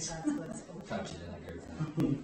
That's what's open. Touch it and I agree with that.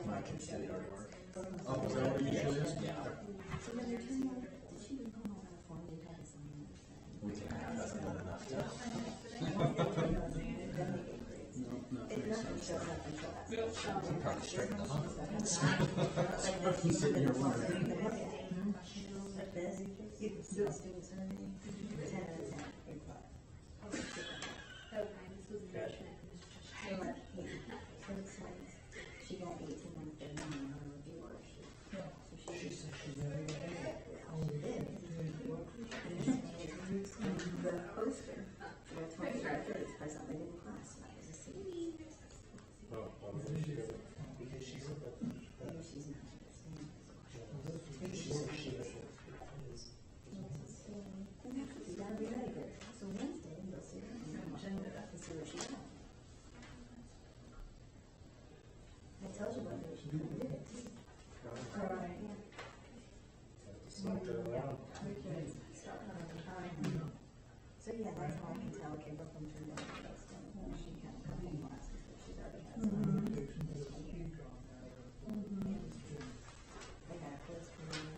My kids did it already work. Oh, was that what you did? Yeah. We can have, that's not enough to. No, not very soon. We'll probably straighten them up. He's sitting here wondering. She got 18 months and then her divorce. So she said she did. The poster for the 23rd is presently in class. That was a scene. Because she's a Maybe she's not. You gotta be ready there. So Wednesday, you'll see her and see where she's at. I told you what she did it too. Alright. So yeah, that's how I can tell. Okay, Brooklyn turned out the best one. She had a couple classes, but she's already had some. I got a quiz for you.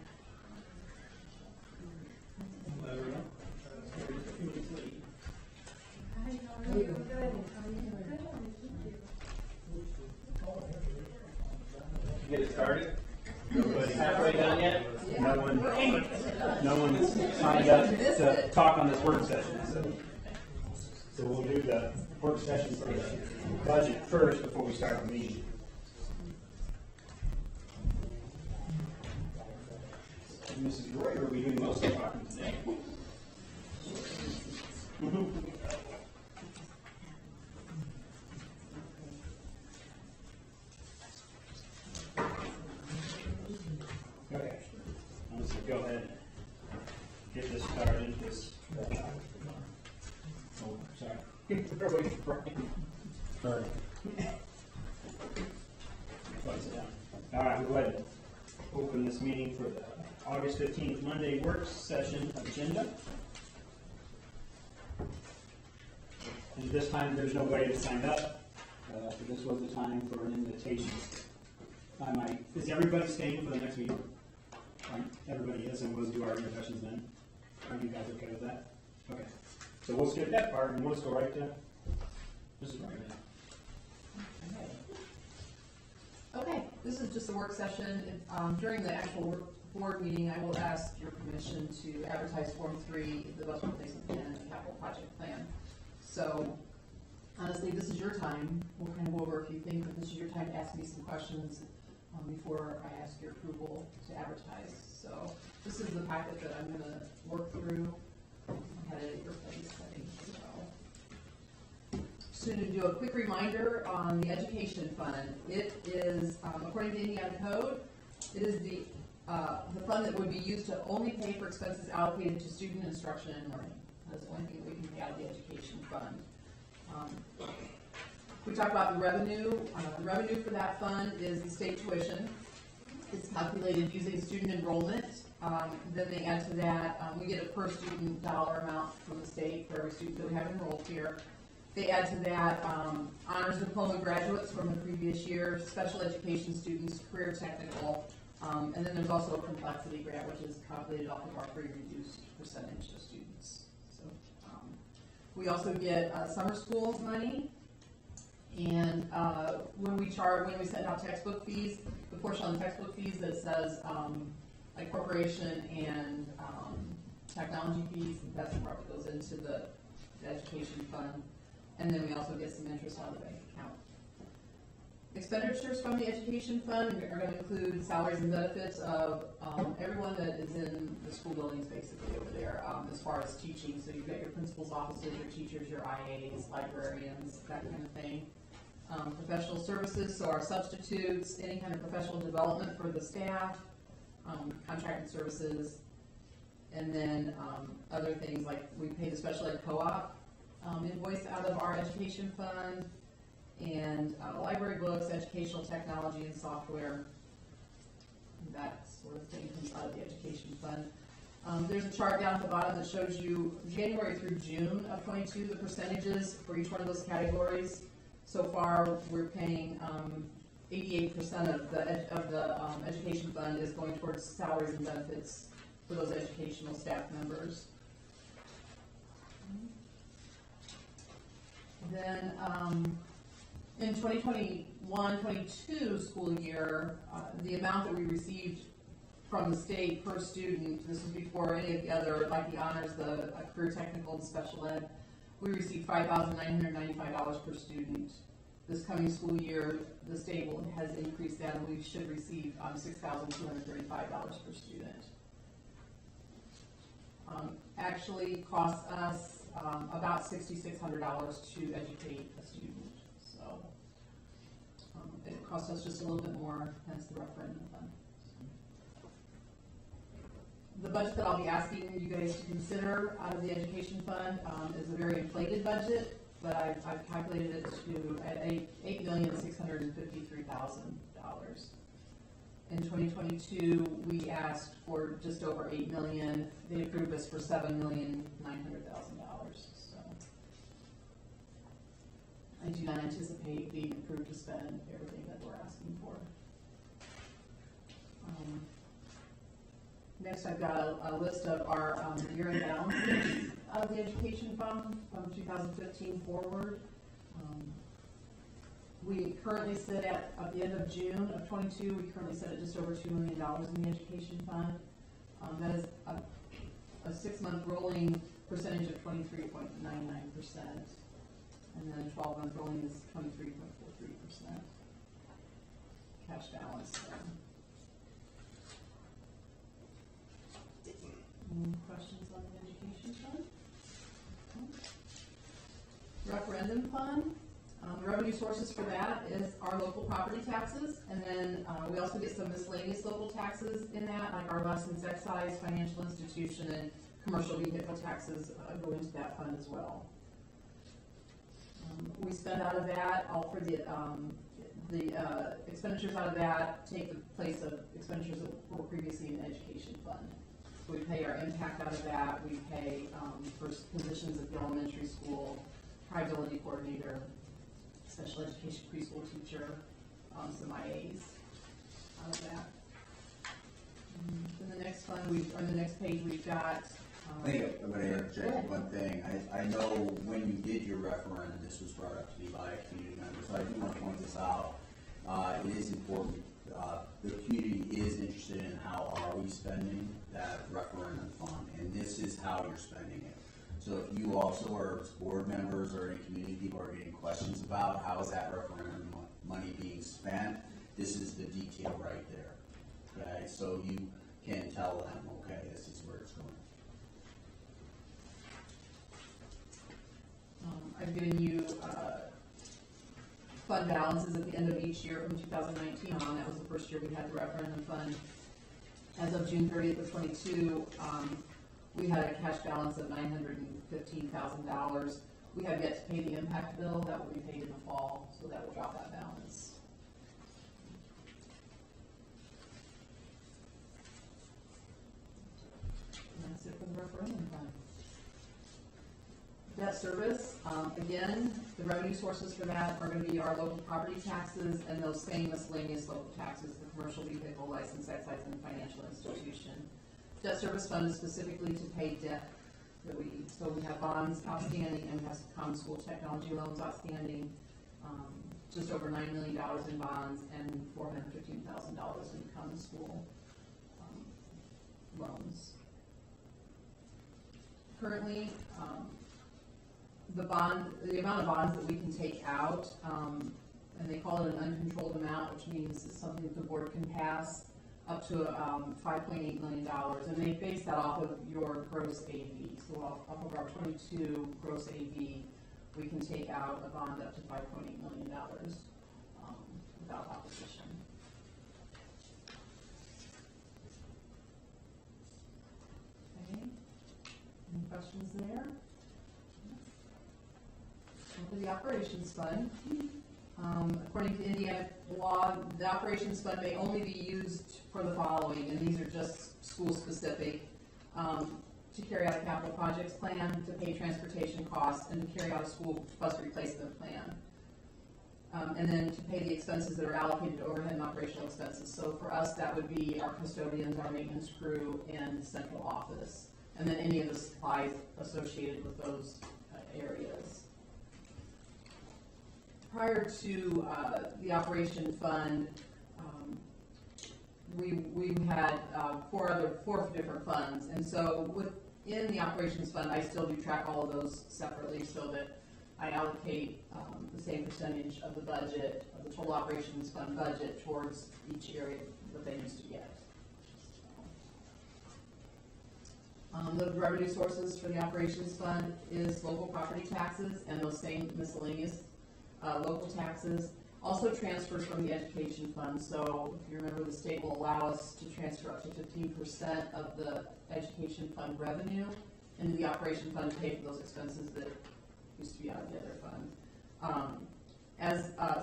Get it started? Nobody halfway done yet? No one's signed up to talk on this work session. So we'll do the work session for the budget first before we start the meeting. And Mrs. Roy will be doing most of the talking today. Okay, I'm just going to go ahead and get this started. Oh, sorry. Sorry. Close it down. All right, we'll go ahead and open this meeting for the August 15th Monday work session agenda. And this time there's nobody that signed up. This was the time for an invitation. Is everybody staying for the next meeting? Everybody is, and we'll do our introductions then. Are you guys okay with that? Okay. So we'll skip that part, and we'll just go right to, this is right now. Okay, this is just a work session. During the actual board meeting, I will ask your permission to advertise Form 3, the budget replacement plan, and the capital project plan. So, honestly, this is your time. We'll kind of go over a few things, but this is your time to ask me some questions before I ask your approval to advertise. So, this is the packet that I'm going to work through. I had it at your place, I think. So, to do a quick reminder on the education fund, it is, according to Indiana Code, it is the fund that would be used to only pay for expenses allocated to student instruction and learning. That's the only thing that we can pay out of the education fund. We talked about the revenue. The revenue for that fund is the state tuition. It's calculated using student enrollment. Then they add to that, we get a per student dollar amount from the state for every student that we have enrolled here. They add to that honors diploma graduates from the previous year, special education students, career technical, and then there's also a complexity grant, which is calculated off of our free reduced percentage of students. So we also get summer school money, and when we send out textbook fees, the portion on the textbook fees that says like corporation and technology fees, that's where it goes into the education fund. And then we also get some interest out of the bank account. Expenditures from the education fund are going to include salaries and benefits of everyone that is in the school buildings basically over there as far as teaching. So you've got your principal's offices, your teachers, your IAs, librarians, that kind of thing. Professional services, so our substitutes, any kind of professional development for the staff, contracted services, and then other things like we pay the special ed co-op invoice out of our education fund, and library books, educational technology and software, that sort of thing comes out of the education fund. There's a chart down at the bottom that shows you January through June of 22, the percentages for each one of those categories. So far, we're paying 88% of the education fund is going towards salaries and benefits for those educational staff members. Then in 2021-22 school year, the amount that we received from the state per student, this was before any of the other, like the honors, the career technical and special ed, we received $5,995 per student. This coming school year, the state has increased that, and we should receive $6,235 per student. Actually costs us about $6,600 to educate a student. So it costs us just a little bit more, hence the referendum fund. The budget that I'll be asking you guys to consider out of the education fund is a very inflated budget, but I've calculated it to at $8,653,000. In 2022, we asked for just over $8 million. They approved us for $7,900,000. So I do not anticipate being approved to spend everything that we're asking for. Next, I've got a list of our year-end balances of the education fund from 2015 forward. We currently sit at the end of June of 22, we currently sit at just over $2 million in the education fund. That is a 6-month rolling percentage of 23.99%. And then a 12-month rolling is 23.43%. Cash balance. Any questions on the education fund? Referendum fund. The revenue sources for that is our local property taxes, and then we also get some miscellaneous local taxes in that, like our license excise, financial institution, and commercial vehicle taxes go into that fund as well. We spend out of that, all for the expenditures out of that take the place of expenditures that were previously in the education fund. So we pay our impact out of that, we pay for positions at the elementary school, triability coordinator, special education preschool teacher, some IAs. out of that. Then the next fund, on the next page, we've got, I think I'm going to interject one thing. I know when you did your referendum, this was brought up to me by a community member, so I do want to point this out. It is important. The community is interested in how are we spending that referendum fund, and this is how you're spending it. So if you also are board members or any community people are getting questions about how is that referendum money being spent, this is the detail right there. Okay, so you can tell them, okay, this is where it's going. I've given you fund balances at the end of each year from 2019 on. That was the first year we had the referendum fund. As of June 30th of 22, we had a cash balance of $915,000. We have yet to pay the impact bill. That will be paid in the fall, so that will drop that balance. And that's it for the referendum fund. Debt service, again, the revenue sources for that are going to be our local property taxes and those same miscellaneous local taxes, the commercial vehicle license, excise, and financial institution. Debt service fund is specifically to pay debt that so we have bonds outstanding and we have some common school technology loans outstanding, just over $9 million in bonds and $415,000 in common school loans. Currently, the amount of bonds that we can take out, and they call it an uncontrolled amount, which means it's something that the board can pass up to $5.8 million, and they base that off of your gross AV. So off of our 22 gross AV, we can take out a bond up to $5.8 million without opposition. Okay. Any questions there? For the operations fund, according to Indiana law, the operations fund may only be used for the following, and these are just school specific, to carry out a capital projects plan, to pay transportation costs, and to carry out a school bus replacement plan. And then to pay the expenses that are allocated to overhead and operational expenses. So for us, that would be our custodians, our maintenance crew, and the central office. And then any of the supplies associated with those areas. Prior to the operation fund, we had four different funds, and so within the operations fund, I still do track all of those separately, so that I allocate the same percentage of the budget, of the total operations fund budget, towards each area that they used to get. The revenue sources for the operations fund is local property taxes and those same miscellaneous local taxes, also transfers from the education fund. So if you remember, the state will allow us to transfer up to 15% of the education fund revenue into the operation fund to pay for those expenses that used to be out of the other fund.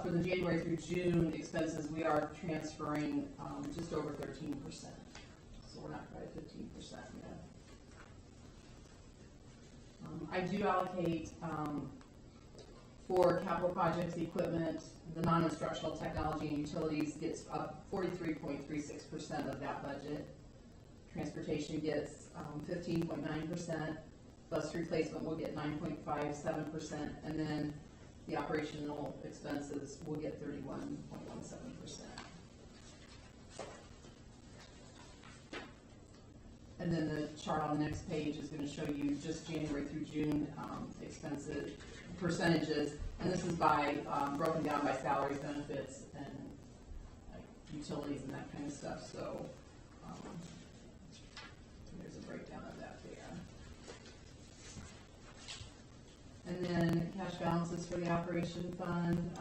For the January through June expenses, we are transferring just over 13%. So we're not quite at 15% yet. I do allocate for capital projects, equipment, the non-instructional technology and utilities gets up 43.36% of that budget. Transportation gets 15.9%. Bus replacement will get 9.57%, and then the operational expenses will get 31.17%. And then the chart on the next page is going to show you just January through June expenses percentages, and this is by broken down by salaries, benefits, and like utilities and that kind of stuff. So there's a breakdown of that there. And then cash balances for the operation fund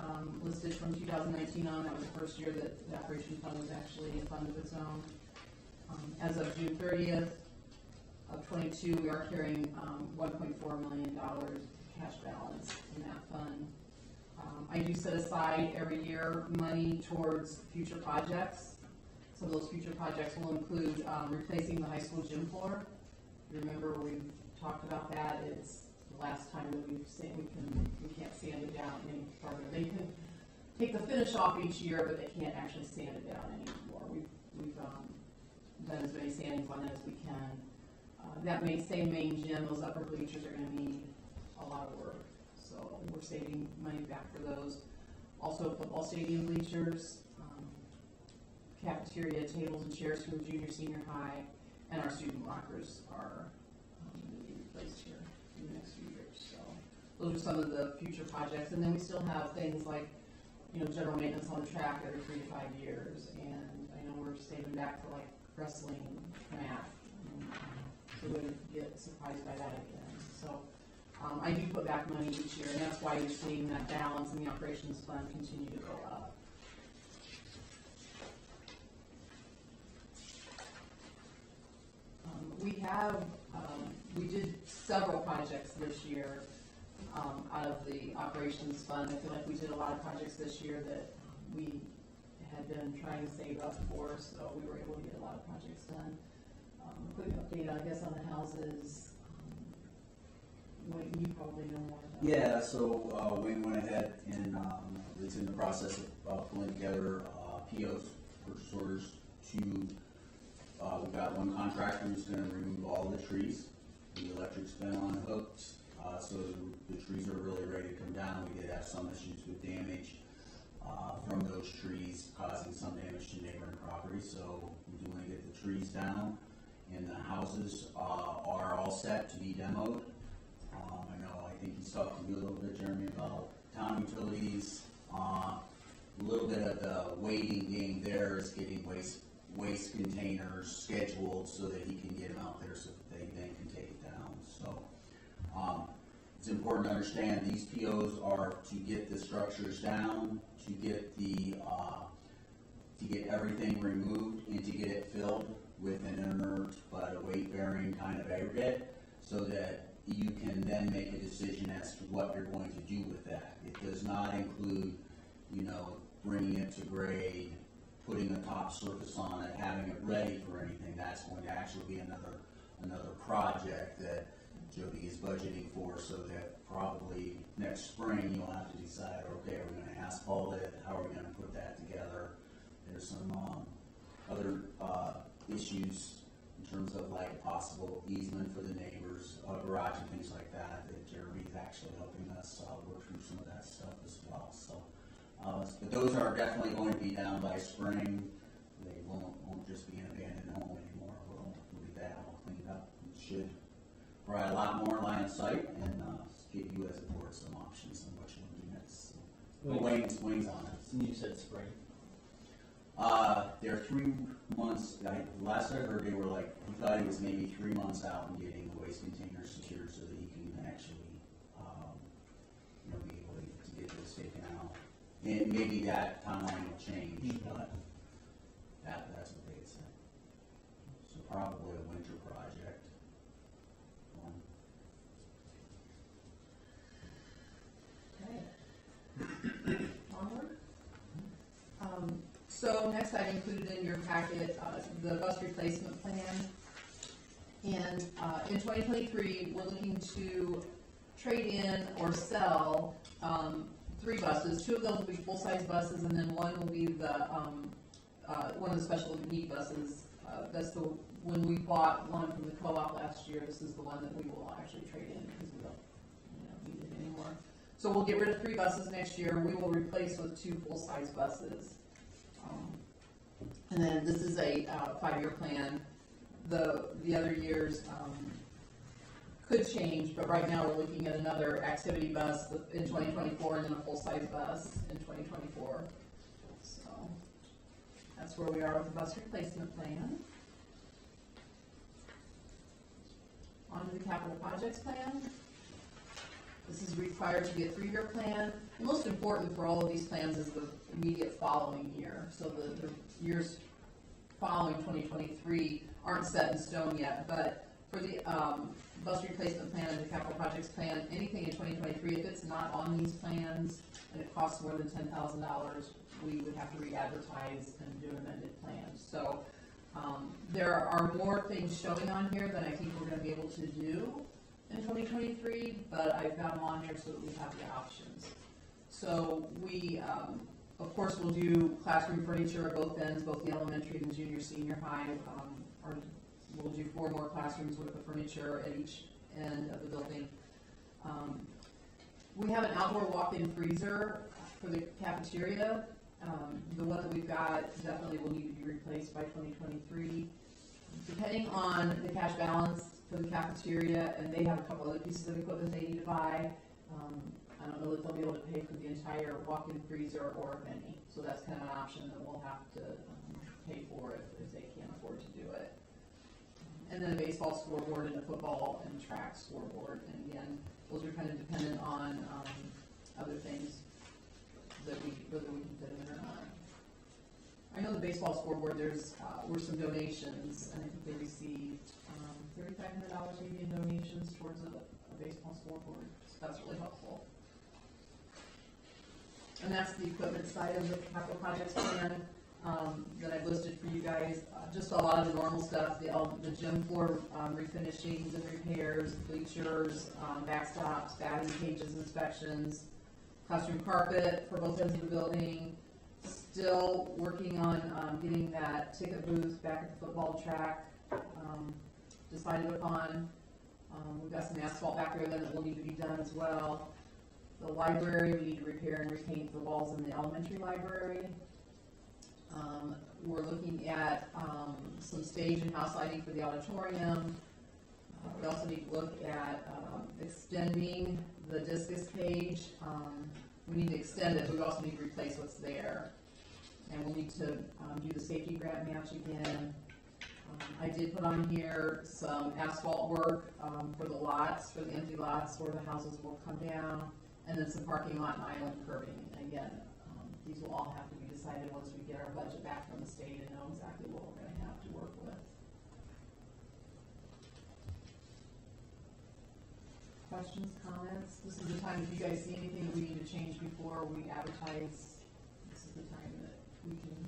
listed from 2019 on. That was the first year that the operation fund was actually a fund of its own. As of June 30th of 22, we are carrying $1.4 million cash balance in that fund. I do set aside every year money towards future projects. Some of those future projects will include replacing the high school gym floor. You remember we've talked about that. It's the last time that we've seen we can't sand it down any farther. take the finish off each year, but they can't actually sand it down anymore. We've done as many sandings on it as we can. That same main gym, those upper bleachers are gonna need a lot of work, so we're saving money back for those. Also, football stadium bleachers, cafeteria tables and chairs for junior, senior high, and our student lockers are going to be replaced here in the next few years. So those are some of the future projects, and then we still have things like, general maintenance on the track every 3 to 5 years, and I know we're saving back for like wrestling mat. So we wouldn't get surprised by that again. So I do put back money each year, and that's why you're seeing that balance in the operations fund continue to go up. We did several projects this year out of the operations fund. I feel like we did a lot of projects this year that we had been trying to save up for, so we were able to get a lot of projects done. Quick update, I guess, on the houses. You probably know more about that. Yeah, so we went ahead and it's in the process of pulling together POs, purchase orders, to we've got one contractor who's going to remove all the trees. The electric's been unhooked, so the trees are really ready to come down. We did have some issues with damage from those trees, causing some damage to neighboring property. So we do want to get the trees down, and the houses are all set to be demoed. I think he's talked to you a little bit, Jeremy, about town utilities. A little bit of the waiting game there is getting waste containers scheduled so that he can get them out there so that they then can take it down. So it's important to understand these POs are to get the structures down, to get everything removed, and to get it filled with an inert but a weight-bearing kind of aggregate, so that you can then make a decision as to what you're going to do with that. It does not include, bringing it to grade, putting a top surface on it, having it ready for anything. That's going to actually be another project that Jody is budgeting for, so that probably next spring you'll have to decide, okay, are we going to asphalt it? How are we going to put that together? There's some other issues in terms of like possible easement for the neighbors, garage and things like that Jeremy's actually helping us work through some of that stuff as well. So, but those are definitely going to be down by spring. They won't just be an abandoned home anymore. We'll get that all cleaned up. It should provide a lot more line of sight and give you as a board some options on what you want to do next. So, wings on it. You said spring. They're 3 months. Last I heard, they were like, he thought he was maybe 3 months out in getting the waste containers secured so that he can actually, be able to get this taken out. And maybe that timeline will change, but that's what they had said. So probably a winter project. Okay. Onward. So next I included in your packet the bus replacement plan. And in 2023, we're looking to trade in or sell 3 buses. 2 of those will be full-size buses, and then one will be the one of the special need buses. That's the when we bought one from the co-op last year. This is the one that we will actually trade in because we don't need it anymore. So we'll get rid of 3 buses next year. We will replace with 2 full-size buses. And then this is a 5-year plan. The other years could change, but right now we're looking at another activity bus in 2024 and then a full-size bus in 2024. So that's where we are with the bus replacement plan. On to the capital projects plan. This is required to be a 3-year plan. The most important for all of these plans is the immediate following year. So the years following 2023 aren't set in stone yet, but for the bus replacement plan and the capital projects plan, anything in 2023, if it's not on these plans and it costs more than $10,000, we would have to re-advertise and do an amended plan. So there are more things showing on here than I think we're going to be able to do in 2023, but I've got them on here so that we have the options. So we Of course, we'll do classroom furniture at both ends, both the elementary and the junior, senior high. Or we'll do 4 more classrooms with the furniture at each end of the building. We have an outdoor walk-in freezer for the cafeteria. The one that we've got definitely will need to be replaced by 2023. Depending on the cash balance for the cafeteria, and they have a couple other pieces of equipment they need to buy. I don't know that they'll be able to pay for the entire walk-in freezer or many, so that's kind of an option that we'll have to pay for if they can't afford to do it. And then a baseball scoreboard and a football and track scoreboard, and again, those are kind of dependent on other things that whether we can fit them in or not. I know the baseball scoreboard, were some donations, and I think they received $3,500 maybe in donations towards a baseball scoreboard, so that's really helpful. And that's the equipment side of the capital projects plan that I've listed for you guys. Just a lot of the normal stuff, the gym floor refinishings and repairs, bleachers, backstops, batting cages inspections, classroom carpet for both ends of the building. Still working on getting that ticket booth back at the football track decided upon. We've got some asphalt back there then that will need to be done as well. The library, we need to repair and repaint the walls in the elementary library. We're looking at some stage and house lighting for the auditorium. We also need to look at extending the discus cage. We need to extend it, but we also need to replace what's there. And we'll need to do the safety grant match again. I did put on here some asphalt work for the lots, for the empty lots where the houses will come down, and then some parking lot and island curbing. And again, these will all have to be decided once we get our budget back from the state and know exactly what we're going to have to work with. Questions, comments? This is the time, if you guys see anything that we need to change before we advertise, this is the time that we can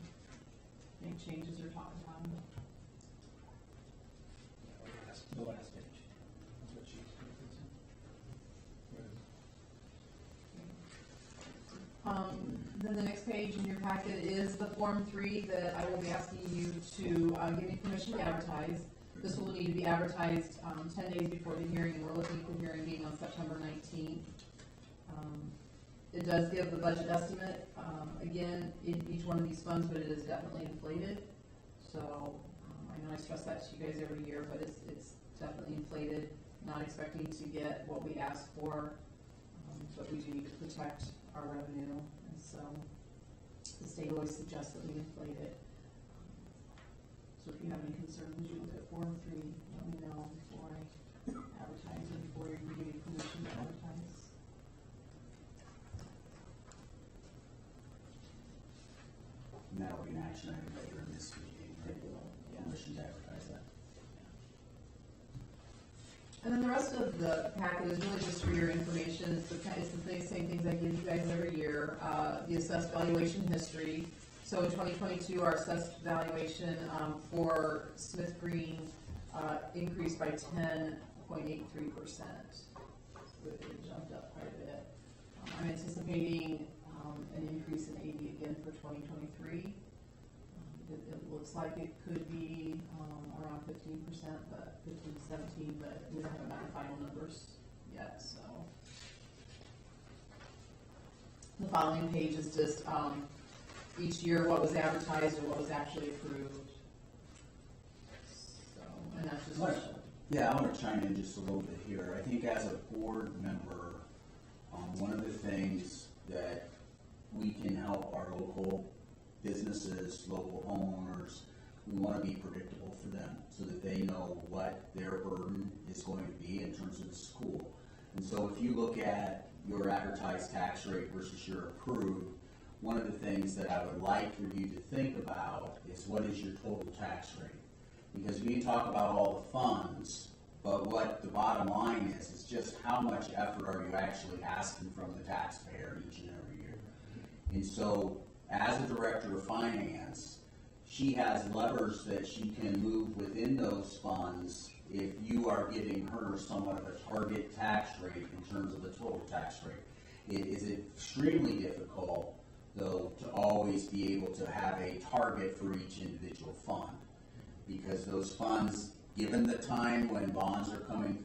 make changes or talk about them. The last page. That's what she's Then the next page in your packet is the Form 3 that I will be asking you to give me permission to advertise. This will need to be advertised 10 days before the hearing, and we're looking at the hearing being on September 19th. It does give the budget estimate, again, in each one of these funds, but it is definitely inflated. So I know I stress that to you guys every year, but it's definitely inflated. Not expecting to get what we asked for, but we do need to protect our revenue, and so the state always suggests that we inflate it. So if you have any concerns, you look at Form 3, let me know before I advertise and before you give me permission to advertise. And that'll be an action item later in this meeting, right? Permission to advertise that. And then the rest of the packet is really just for your information. It's the same things I give you guys every year. The assessed valuation history. So in 2022, our assessed valuation for Smith Green increased by 10.83%. It jumped up quite a bit. I'm anticipating an increase in 80 again for 2023. It looks like it could be around 15%, but 15 to 17, but we haven't got the final numbers yet. So the following page is just each year what was advertised and what was actually approved. So, and that's just yeah, I want to chime in just a little bit here. I think as a board member, one of the things that we can help our local businesses, local homeowners, we want to be predictable for them so that they know what their burden is going to be in terms of the school. And so if you look at your advertised tax rate versus your approved, one of the things that I would like for you to think about is what is your total tax rate? Because we can talk about all the funds, but what the bottom line is just how much effort are you actually asking from the taxpayer each and every year. And so as a director of finance, she has levers that she can move within those funds if you are giving her somewhat of a target tax rate in terms of the total tax rate. It is extremely difficult though, to always be able to have a target for each individual fund. Because those funds, given the time when bonds are coming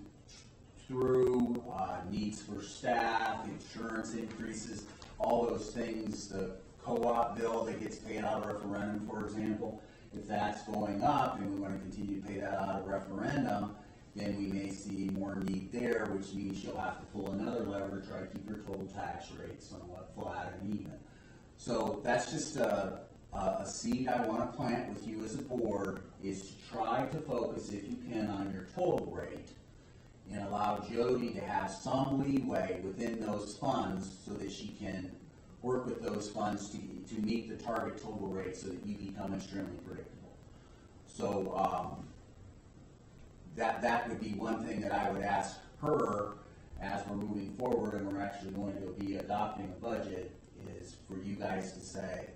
through, needs for staff, insurance increases, all those things, the co-op bill that gets paid out of referendum, for example, if that's going up and we want to continue to pay that out of referendum, then we may see more need there, which means you'll have to pull another lever to try to keep your total tax rate somewhat flat and even. So that's just a seed I want to plant with you as a board, is to try to focus, if you can, on your total rate and allow Jody to have some leeway within those funds so that she can work with those funds to meet the target total rate so that you become extremely predictable. So that would be one thing that I would ask her as we're moving forward and we're actually going to be adopting a budget, is for you guys to say,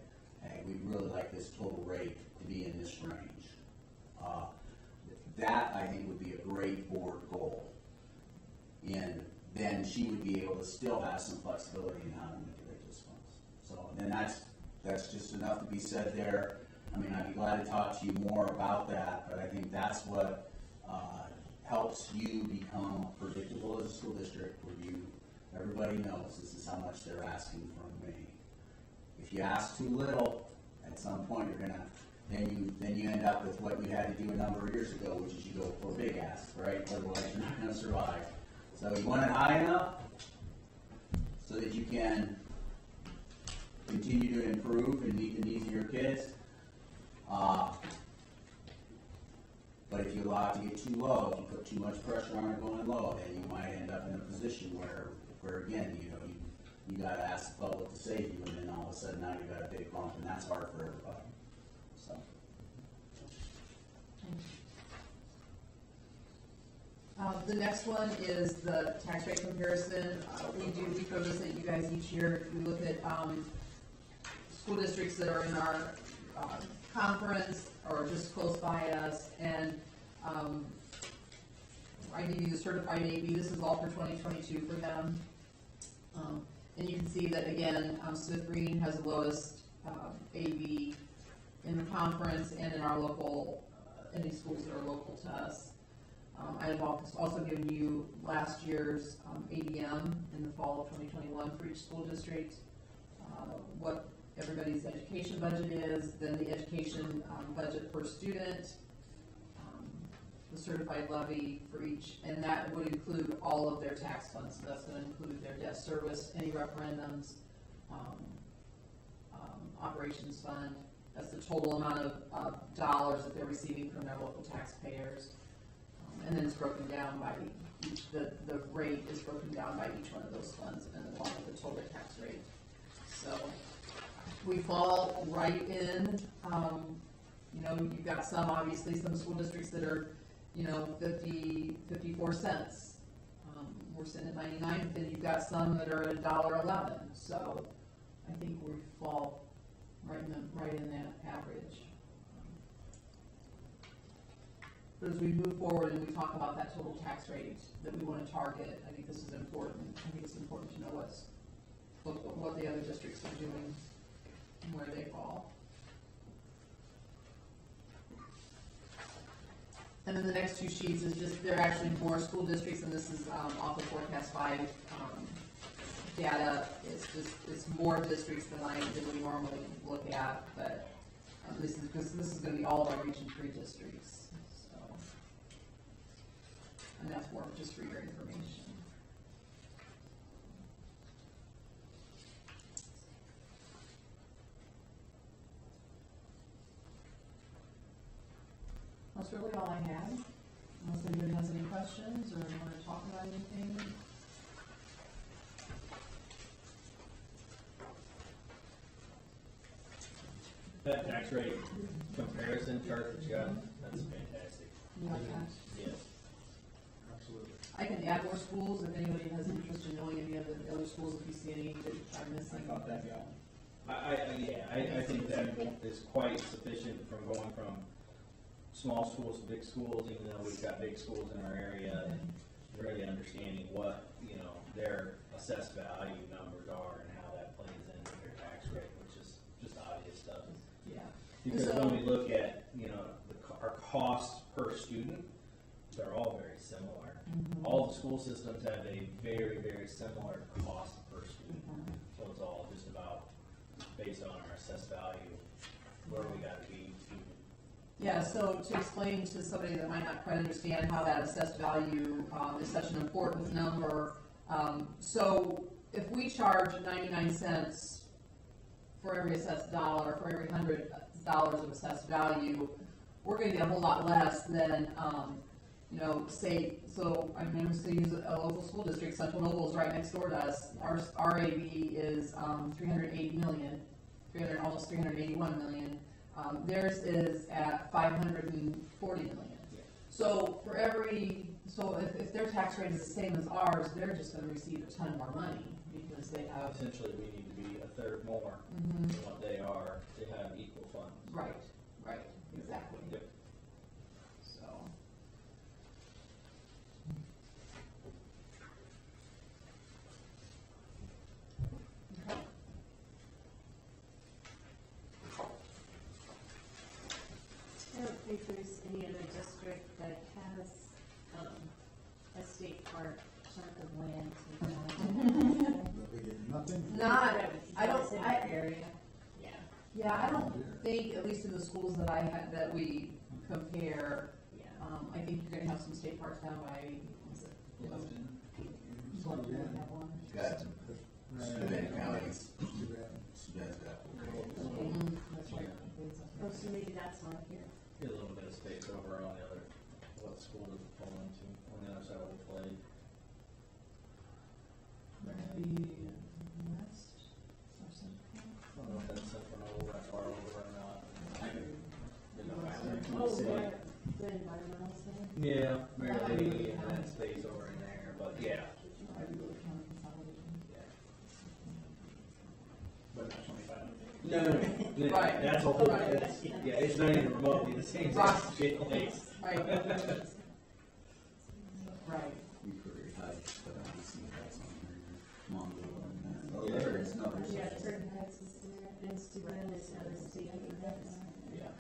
hey, we'd really like this total rate to be in this range. That, I think, would be a great board goal. And then she would be able to still have some flexibility in how to manipulate those funds. So, and that's just enough to be said there. I mean, I'd be glad to talk to you more about that, but I think that's what helps you become predictable as a school district, where everybody knows this is how much they're asking from me. If you ask too little, at some point you're gonna, then you end up with what you had to do a number of years ago, which is you go for a big ask, right? Otherwise you're not gonna survive. So you want it high enough so that you can continue to improve and meet the needs of your kids. But if you allow it to get too low, if you put too much pressure on it going low, then you might end up in a position where again, you got to ask the public to save you, and then all of a sudden now you got a big bump, and that's hard for everybody. So. The next one is the tax rate comparison. We throw this at you guys each year. We look at school districts that are in our conference or just close by us, and I give you the certified AB. This is all for 2022 for them. And you can see that again, Smith Green has the lowest AB in the conference and in our local, any schools that are local to us. I have also given you last year's ADM in the fall of 2021 for each school district, what everybody's education budget is, then the education budget per student, the certified levy for each, and that would include all of their tax funds. So that's going to include their debt service, any referendums, operations fund. That's the total amount of dollars that they're receiving from their local taxpayers. And then it's broken down by each, the rate is broken down by each one of those funds, and along with the total tax rate. So we fall right in, you've got obviously some school districts that are, 54 cents. We're sitting at 99, but then you've got some that are at $1.11. So I think we fall right in that average. But as we move forward and we talk about that total tax rate that we want to target, I think this is important. I think it's important to know what the other districts are doing and where they fall. And then the next two sheets is just, they're actually more school districts, and this is off of Forecast 5 data. It's more districts than we normally look at, but this is going to be all of our Region 3 districts. So, and that's more just for your information. That's really all I had. Unless anybody has any questions or want to talk about anything. That tax rate comparison chart that you got, that's fantastic. You like that? Yes. Absolutely. I can add more schools if anybody has interest in knowing any of the other schools, if you see any that I'm missing. I thought that, yeah. I think that is quite sufficient from going from small schools to big schools, even though we've got big schools in our area, and really understanding what, their assessed value numbers are and how that plays into their tax rate, which Because when we look at, our costs per student, they're all very similar. All the school systems have a very, very similar cost per student. So it's all just about, based on our assessed value, where we gotta be to. Yeah, so to explain to somebody that might not quite understand how that assessed value is such an important number, so if we charge 99 cents for every assessed dollar, for every $100 of assessed value, we're going to get a whole lot less than, say, so I'm going to use a local school district. Central Noble is right next door to us. Our RAV is 380 million, almost 381 million. Theirs is at 540 million. So if their tax rate is the same as ours, they're just going to receive a ton more money because they have. Essentially, we need to be a third more than what they are to have equal funds. Right, exactly. Yep. So. I don't think there's any other district that has, a state park chunk of land. We get nothing. Area. Yeah, I don't think, at least in the schools that that we compare, I think you're gonna have some state parks down by, was it? Lufton? Lufton would have one. Got Savannah counties. Too bad. That's right. Oh, so maybe that's not here. Get a little bit of space over on the other, what school does it fall into, on the other side of the plate. That could be west or something. I don't know if that's Central Noble that far over or not. Oh, the environmental center? Yeah, Mary Lee and that space over in there, but yeah. Maybe the county consolidation. But not 25. No. Right. That's a whole, Right. it's not even remotely the same Right. place. Right. Right. We pretty high, but I don't see that's on there. Mongo and that. Oh, there is another Yeah, section. certain heights is there, and Steuben is other state heights. Yeah.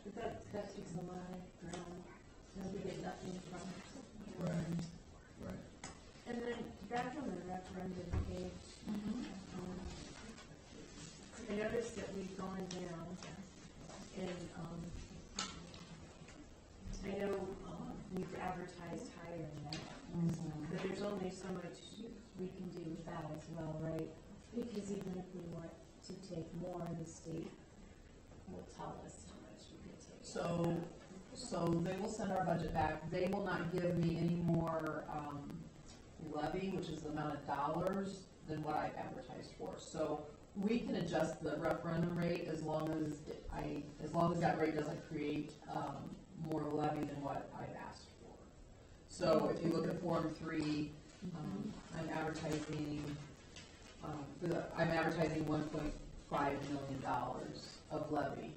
But that takes a lot of ground, and we get nothing from it. Right. And then back on the referendum page, I noticed that we've gone down, and, I know, we've advertised higher than that, but there's only so much we can do with that as well, right? Because even if we want to take more, the state will tell us how much we can take. So they will send our budget back. They will not give me any more, levy, which is the amount of dollars, than what I've advertised for. So we can adjust the referendum rate as long as that rate doesn't create, more levy than what I've asked for. So if you look at Form 3, I'm advertising $1.5 million of levy.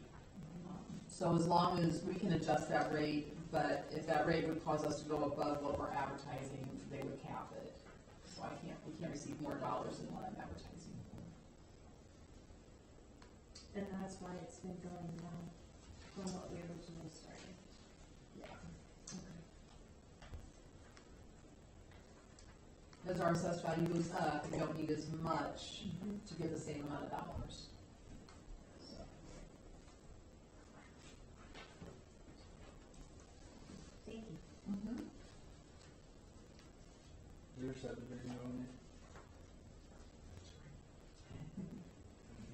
So as long as we can adjust that rate, but if that rate would cause us to go above what we're advertising, they would cap it. So we can't receive more dollars than what I'm advertising for. And that's why it's been going down from what we originally started. As our assessed value goes up, we don't need as much to get the same amount of dollars. So. Thank you. Your subdivision on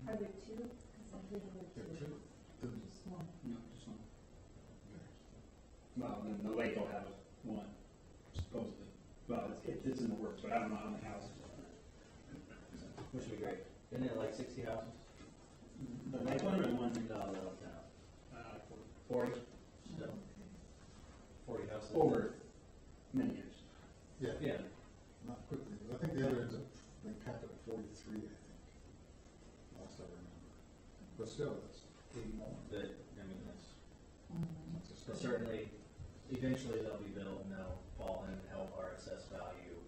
Are there two? Because I think there were two. Just one. No, just one. Well, the lake will have one, supposedly. Well, it's in the works, but I don't know how many houses are there. which would be great. Isn't it like 60 houses? The lake one or the one in No. 40? So, 40 houses. over many years. Yeah. Not quickly, but I think the other ends up, they capped it at 43, I think. Last I remember. But still, it's 80 more. But, I mean, that's, That's a but start. certainly, eventually they'll be built and they'll fall in and help our assessed value.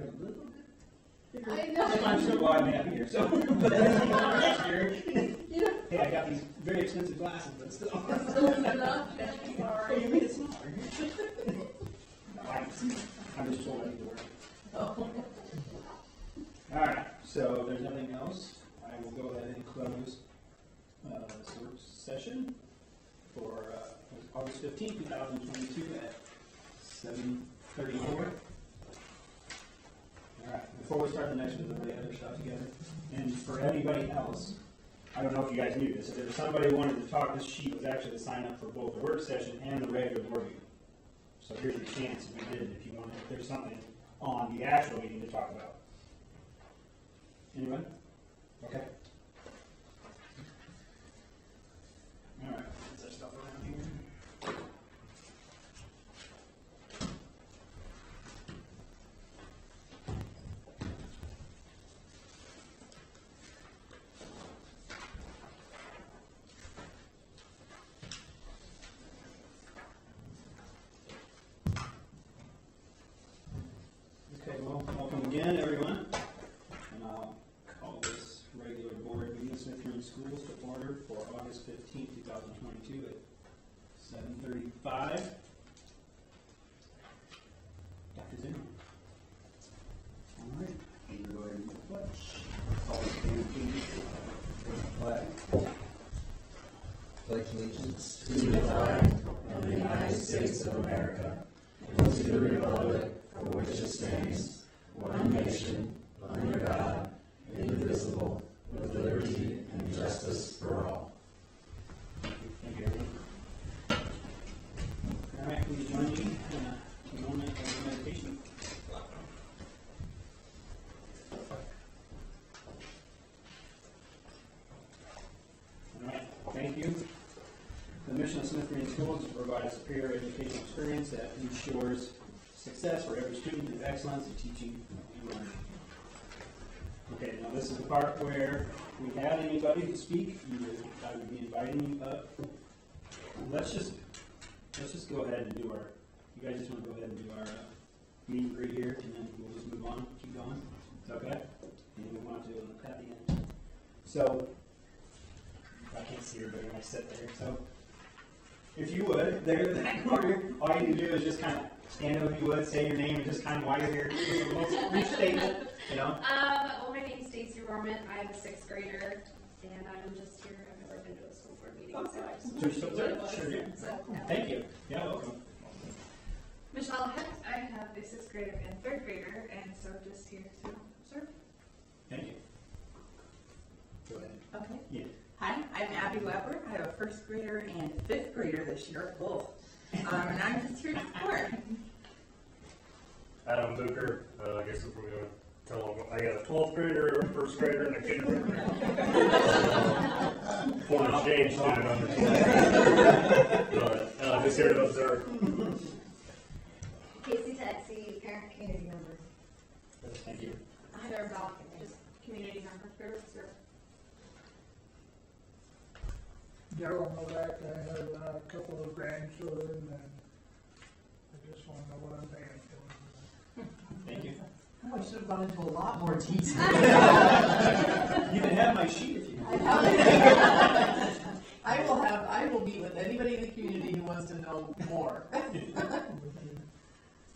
a little bit bigger. I know. I'm still glad I'm happy here, so. But next year, hey, I got these very expensive glasses, but still. Still enough, sorry. You made it smaller. No, I'm just told I need to work. Oh. All right, so if there's nothing else, I will go ahead and close this work session for August 15th, 2022 at 7:34. All right, before we start the next one, we'll lay other stuff together. And for anybody else, I don't know if you guys knew this, if there was somebody who wanted to talk, this sheet was actually to sign up for both the work session and the regular board meeting. So here's your chance if you did, if you want, if there's something on the actual meeting to talk about. Anyone? Okay. All right, let's set stuff around here. Okay, well, welcome again, everyone. And I'll call this regular board meeting of Smith County Schools to order for August 15th, 2022 at 7:35. Dr. Zimmer. All right, and go ahead and do the pledge. All stand, please. Flag. Pledge allegiance to the flag of the United States of America and to the republic for which it stands, one nation, under God, indivisible, with liberty and justice for all. Thank you, everyone. All right, can you join me in a moment of meditation? All right, thank you. The mission of Smith Green Schools is to provide a superior education experience that ensures success for every student through excellence in teaching and learning. Okay, now this is the part where if we had anybody to speak, I would be inviting you up. Let's just go ahead and do our, you guys just want to go ahead and do our meet and greet here, and then we'll just move on, keep going. Is that okay? And we want to at the end. So, I can't see everybody when I sit there, so if you would, there in that corner, all you can do is just kind of stand up if you would, say your name, and just kind of while you're here, give a little brief statement, you know? Well, my name's Stacy Rorman. I'm a sixth grader, and I'm just here. I've never been to a school board meeting, so I just Sure, sure, yeah. So, yeah. Thank you. Yeah, welcome. Michelle Hecht, I have a sixth grader and third grader, and so just here to serve. Thank you. Go ahead. Okay. Yeah. Hi, I'm Abby Weber. I have a first grader and fifth grader this year, both. And I'm just here to support. Adam Booker, I guess if we're going to tell them, I got a 12th grader, a first grader, and a kindergartner. Before the change to it on the 12th. But just here to observe. Casey Taxi, parent community member. Thank you. They're about just community members here to serve. Daryl Novak, I have a couple of grandchildren, and I just want to know what I'm paying for. Thank you. Oh, I should have gone into a lot more detail. You can have my sheet if you want. I will meet with anybody in the community who wants to know more.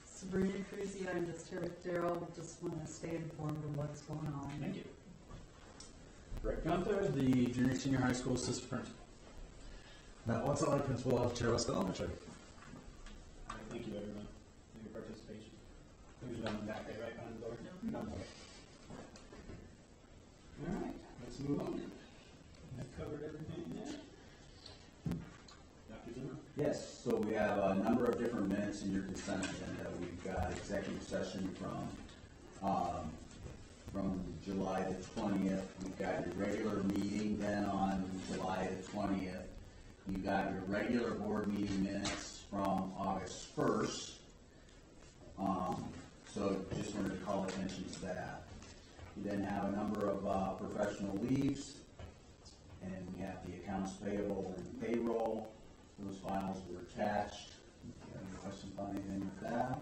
Sabrina Cruzy, I'm just here with Daryl, just want to stay informed of what's going on. Thank you. Rick Gunther, the junior senior high school assistant principal. Matt Watson, principal of Cherry West Elementary. All right, thank you, everyone, for your participation. There's none back there, right behind the door? No. Okay. All right, let's move on. I've covered everything there. Dr. Zimmer? Yes, so we have a number of different minutes in your consent agenda. We've got executive session from July the 20th. We've got your regular meeting then on July the 20th. You've got your regular board meeting minutes from August 1st. So just wanted to call attention to that. You then have a number of professional leaves, and we have the accounts payable and payroll. Those files were attached. If you have any questions on anything with that?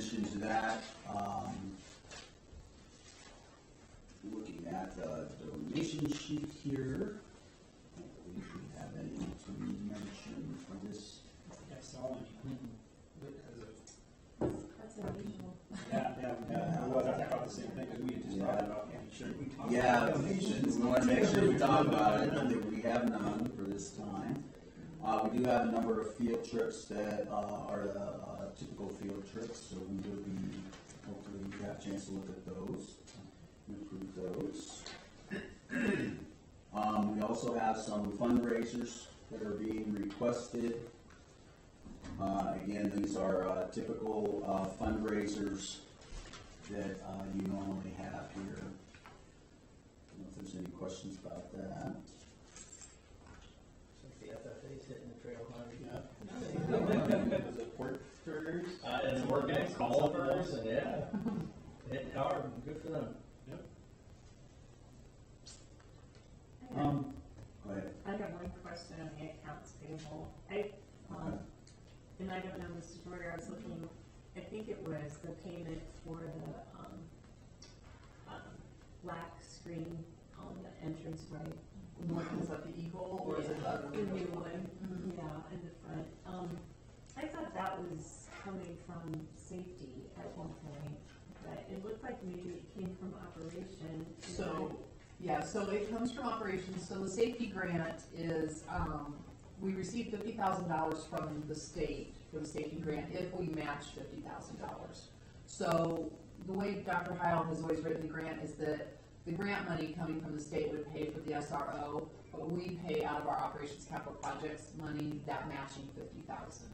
addition to that, looking at the donation sheet here, I don't believe we have any to mention for this. That's all. That's unusual. Yeah, well, I thought the same thing, because we had just talked about making sure we talk Yeah, about donations. we want to make sure we talk about it, and we have none for this time. We do have a number of field trips that are the typical field trips, so we will be, hopefully you have a chance to look at those, improve those. We also have some fundraisers that are being requested. Again, these are typical fundraisers that you normally have here. I don't know if there's any questions about that. The FFA's hitting the trail hard. Was it pork burgers? And it's working at Culver's, and yeah, hitting hard, good for them. Go ahead. I got one question on the accounts payable. And I don't know, Mrs. Jordan, I was looking, I think it was the payment for the, black screen on the entrance right. Is that the Eagle or is it The new one, yeah, in the front. I thought that was coming from safety at one point, but it looked like maybe it came from operation. So, yeah, so it comes from operations. So the safety grant is, we received $50,000 from the state for the safety grant if we match $50,000. So the way Dr. Heil has always written the grant is that the grant money coming from the state would pay for the SRO, but we pay out of our operations capital projects money that matching $50,000.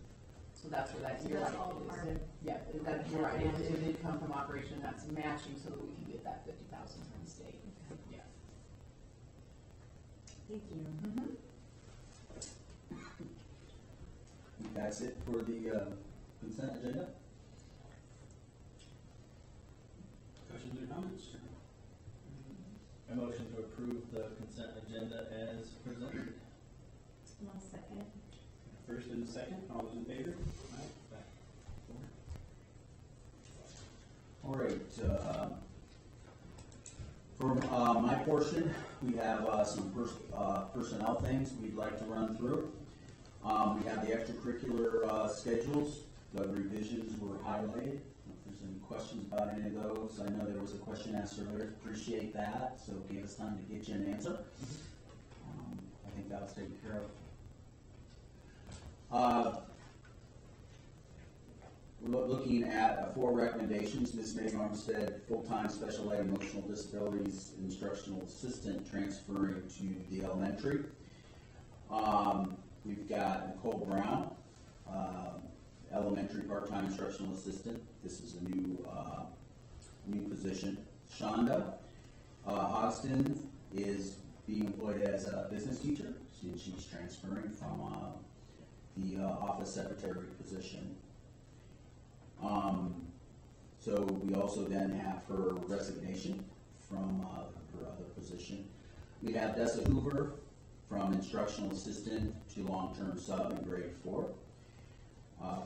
So that's where that So year that's is. all part of. Yeah, that, you're right. It did come from operation. That's matching so that we can get that $50,000 from the state. Yeah. Thank you. Mm-hmm. That's it for the consent agenda. Questions or comments? A motion to approve the consent agenda as presented. One second. First and second, all those in favor? All right. For my portion, we have some personnel things we'd like to run through. We have the extracurricular schedules. The revisions were highlighted. If there's any questions about any of those, I know there was a question asked earlier. Appreciate that. So it gave us time to get you an answer. I think that was taken care of. We're looking at 4 recommendations. Ms. May Armstead, full-time special ed emotional disabilities instructional assistant, transferring to the elementary. We've got Nicole Brown, elementary part-time instructional assistant. This is a new position. Shonda Hogston is being employed as a business teacher. She's transferring from the office secretary position. So we also then have her resignation from her other position. We have Dessa Hoover from instructional assistant to long-term sub in grade 4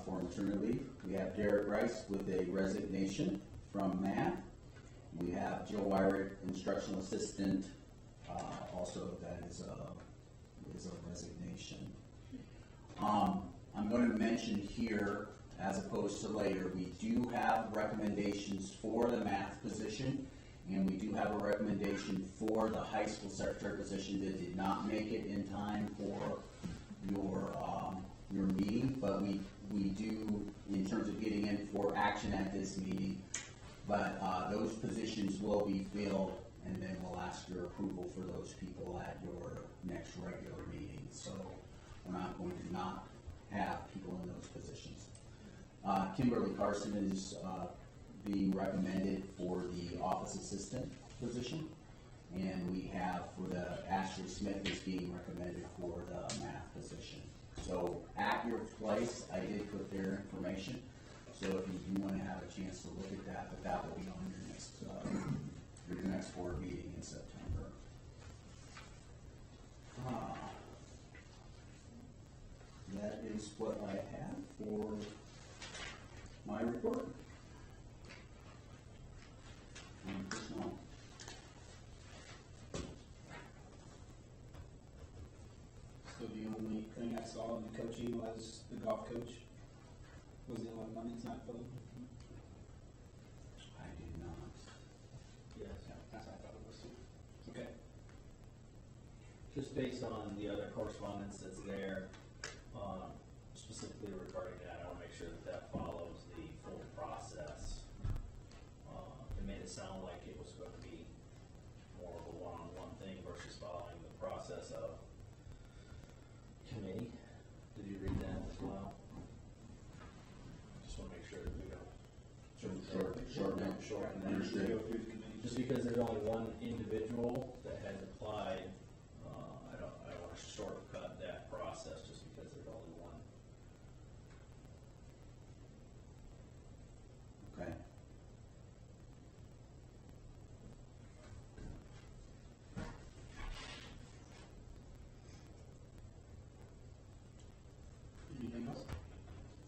for maternity leave. We have Derek Rice with a resignation from math. We have Jill Wyrick, instructional assistant, also that is a resignation. I'm going to mention here, as opposed to later, we do have recommendations for the math position, and we do have a recommendation for the high school secretary position that did not make it in time for your meeting, but we do, in terms of getting in for action at this meeting, but those positions will be filled, and then we'll ask your approval for those people at your next regular meeting. So we're not going to not have people in those positions. Kimberly Carson is being recommended for the office assistant position, and we have for the Ashley Smith is being recommended for the math position. So at your place, I did put their information. So if you do want to have a chance to look at that, but that will be on your next board meeting in September. That is what I have for my report. the coaching was the golf coach was the only one that's not filling? I did not. Yes, that's what I thought it was too. Okay. Just based on the other correspondence that's there, specifically regarding that, I want to make sure that that follows the full process. It made it sound like it was going to be more of a one-on-one thing versus following the process of committee. Did you read that as well? Just want to make sure that we don't shorten that. Understood. Go through the committee. Just because there's only one individual that has applied, I don't want to shortcut that process just because there's only one. Okay. Anything else?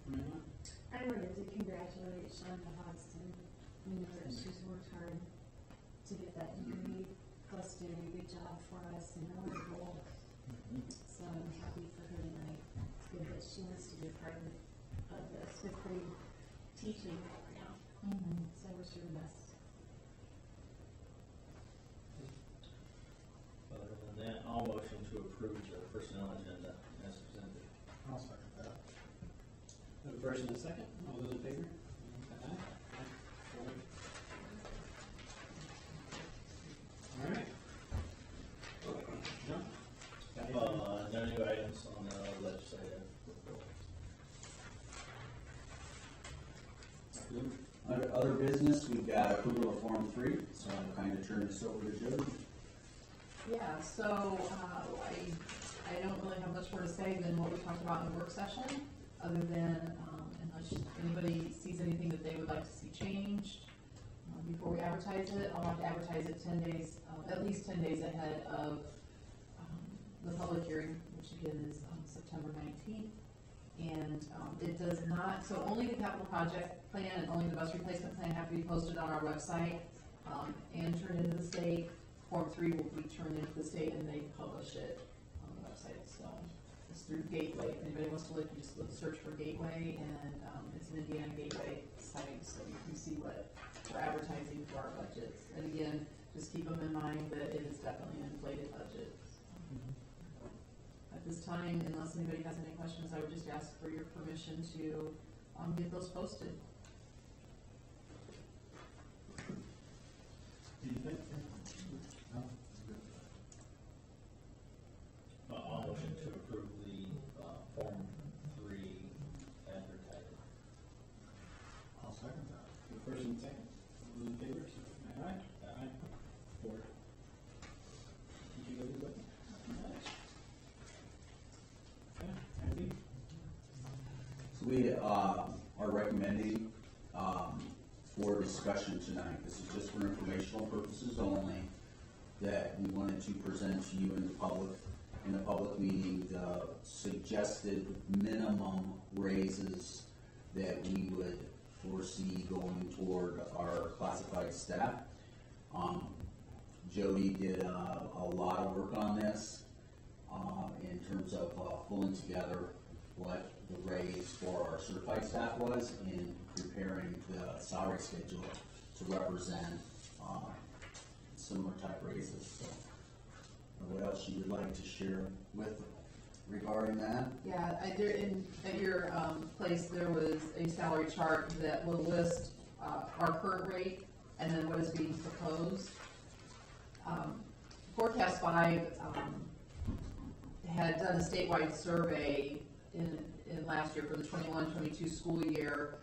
Amanda? I wanted to congratulate Shonda Hodgson. I know that she's worked hard to get that degree, plus doing a good job for us and our goal. So I'm happy for her tonight. It's good that she wants to be a part of this fifth grade teaching now. So I wish her the best. Other than that, I'll motion to approve the personnel agenda as presented. I'll second that. Have a first and a second. All those in favor? Aye. All right. John? No new items on the legislative report. Other business, we've got approval of Form 3, so I'll kind of turn this over to Jody. Yeah, so, I don't really have much more to say than what we talked about in the work session, other than, unless anybody sees anything that they would like to see changed, before we advertise it, I'll have to advertise it 10 days, at least 10 days ahead of, the public hearing, which again is, September 19th. And, it does not, so only the capital project plan and only the bus replacement plan have to be posted on our website, and turned into the state. Form 3 will be turned into the state and they publish it on the website, so it's through Gateway. If anybody wants to look, you just search for Gateway, and it's an Indiana Gateway site, so you can see what we're advertising for our budgets. And again, just keep them in mind that it is definitely an inflated budget. At this time, unless anybody has any questions, I would just ask for your permission to get those posted. Anything? No, it's good. I'll motion to approve the Form 3 advertising. I'll second that. The first and second. All those in favor? Aye. Aye. Four. Did you go to the button? All right. Okay, Andy? So we are recommending for discussion tonight, this is just for informational purposes only, that we wanted to present to you in the public meeting, the suggested minimum raises that we would foresee going toward our classified staff. Jody did a lot of work on this in terms of pulling together what the raise for our certified staff was in preparing the salary schedule to represent similar type raises. So, what else you would like to share with regarding that? Yeah, at your place, there was a salary chart that will list our current rate and then what is being proposed. Forecast 5 had done a statewide survey in last year for the 21-22 school year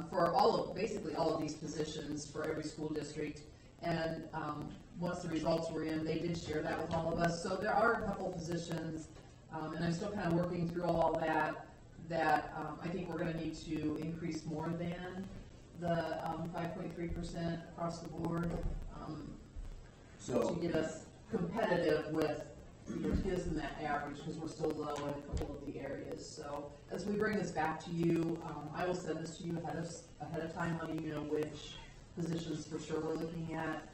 for basically all of these positions for every school district. And once the results were in, they did share that with all of us. So there are a couple positions, and I'm still kind of working through all that I think we're going to need to increase more than the 5.3% across the board to get us competitive with kids in that average, because we're still low in a couple of the areas. So as we bring this back to you, I will send this to you ahead of time, letting you know which positions for sure we're looking at.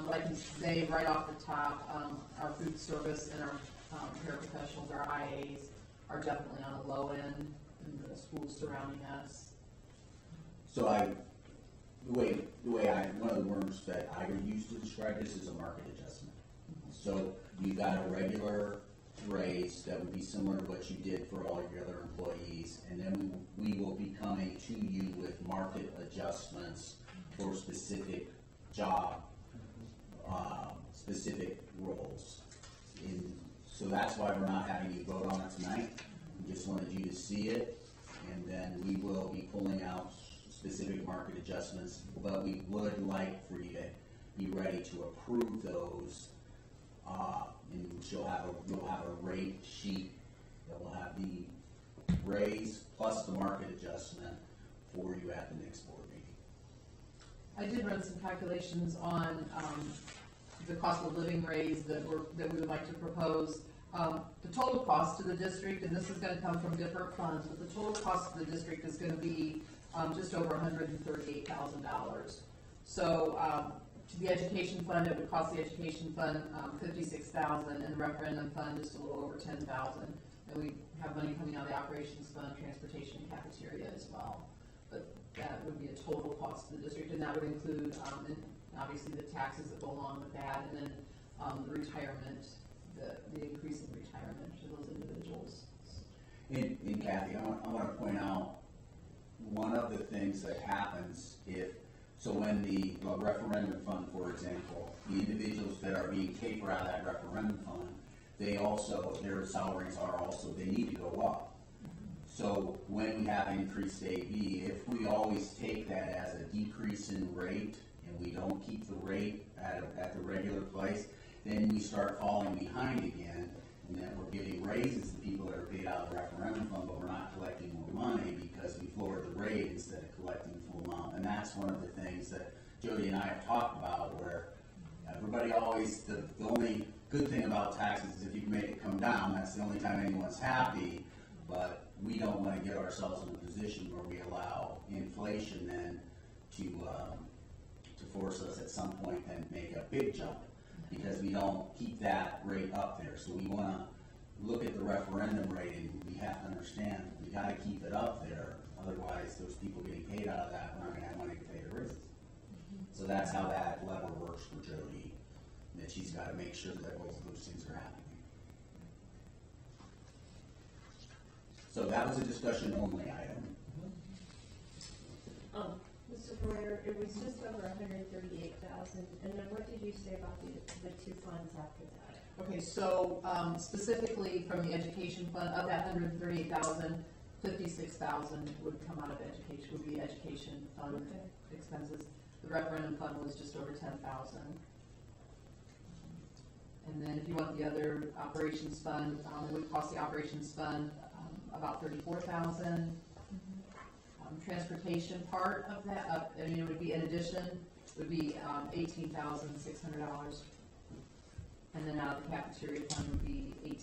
But I can say right off the top, our food service and our paraprofessionals, our IAs, are definitely on the low end in the schools surrounding us. So one of the words that I would use to describe this is a market adjustment. So you got a regular raise that would be similar to what you did for all your other employees, and then we will be coming to you with market adjustments for specific job, specific roles. So that's why we're not having you vote on it tonight. We just wanted you to see it, and then we will be pulling out specific market adjustments, but we would like for you to be ready to approve those. And you'll have a rate sheet that will have the raise plus the market adjustment for you at the next board meeting. I did run some calculations on the cost of living raise that we would like to propose. The total cost to the district, and this is going to come from different funds, but the total cost to the district is going to be just over $138,000. So to the education fund, it would cost the education fund $56,000, and the referendum fund just a little over $10,000. And we have money coming out of the operations fund, transportation, and cafeteria as well. But that would be a total cost to the district, and that would include obviously the taxes that go along with that, and then the retirement, the increase in retirement for those individuals. And Kathy, I want to point out one of the things that happens when the referendum fund, for example, the individuals that are being paid for out of that referendum fund, their salaries they need to go up. So when we have increased AB, if we always take that as a decrease in rate and we don't keep the rate at the regular place, then we start falling behind again, and then we're giving raises to people that are paid out of the referendum fund, but we're not collecting more money because we've lowered the rate instead of collecting the full amount. And that's one of the things that Jody and I have talked about, where everybody always, the only good thing about taxes is if you can make it come down, that's the only time anyone's happy, but we don't want to get ourselves in a position where we allow inflation then to force us at some point and make a big jump, because we don't keep that rate up there. So we want to look at the referendum rate, and we have to understand we got to keep it up there. Otherwise, those people getting paid out of that, we're not going to have money to pay the raises. So that's how that lever works for Jody, that she's got to make sure that both of those things are happening. So that was a discussion only item. Mr. Boyer, it was just over $138,000, and then what did you say about the two funds after that? Okay, so specifically from the education fund, of that $138,000, $56,000 would come out of education, would be education fund expenses. The referendum fund was just over $10,000. And then if you want the other operations fund, it would cost the operations fund about $34,000. Transportation part of that, it would be in addition, would be $18,600. And then out of the cafeteria fund would be $18,800.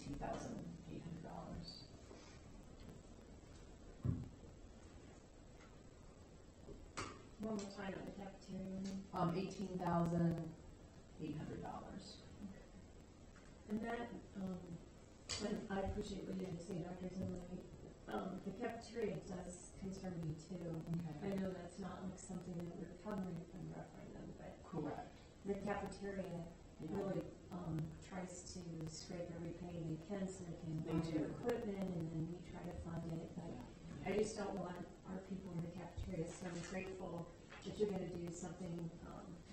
One more time on the cafeteria. $18,800. And that, and I appreciate what you had to say, Dr. Zimmerman. The cafeteria does concern me too. Okay. I know that's not like something that we're covering from referendum, but Correct. the cafeteria really tries to scrape every penny they can so they can buy their equipment, and then we try to fund it. But I just don't want our people in the cafeteria so grateful that you're going to do something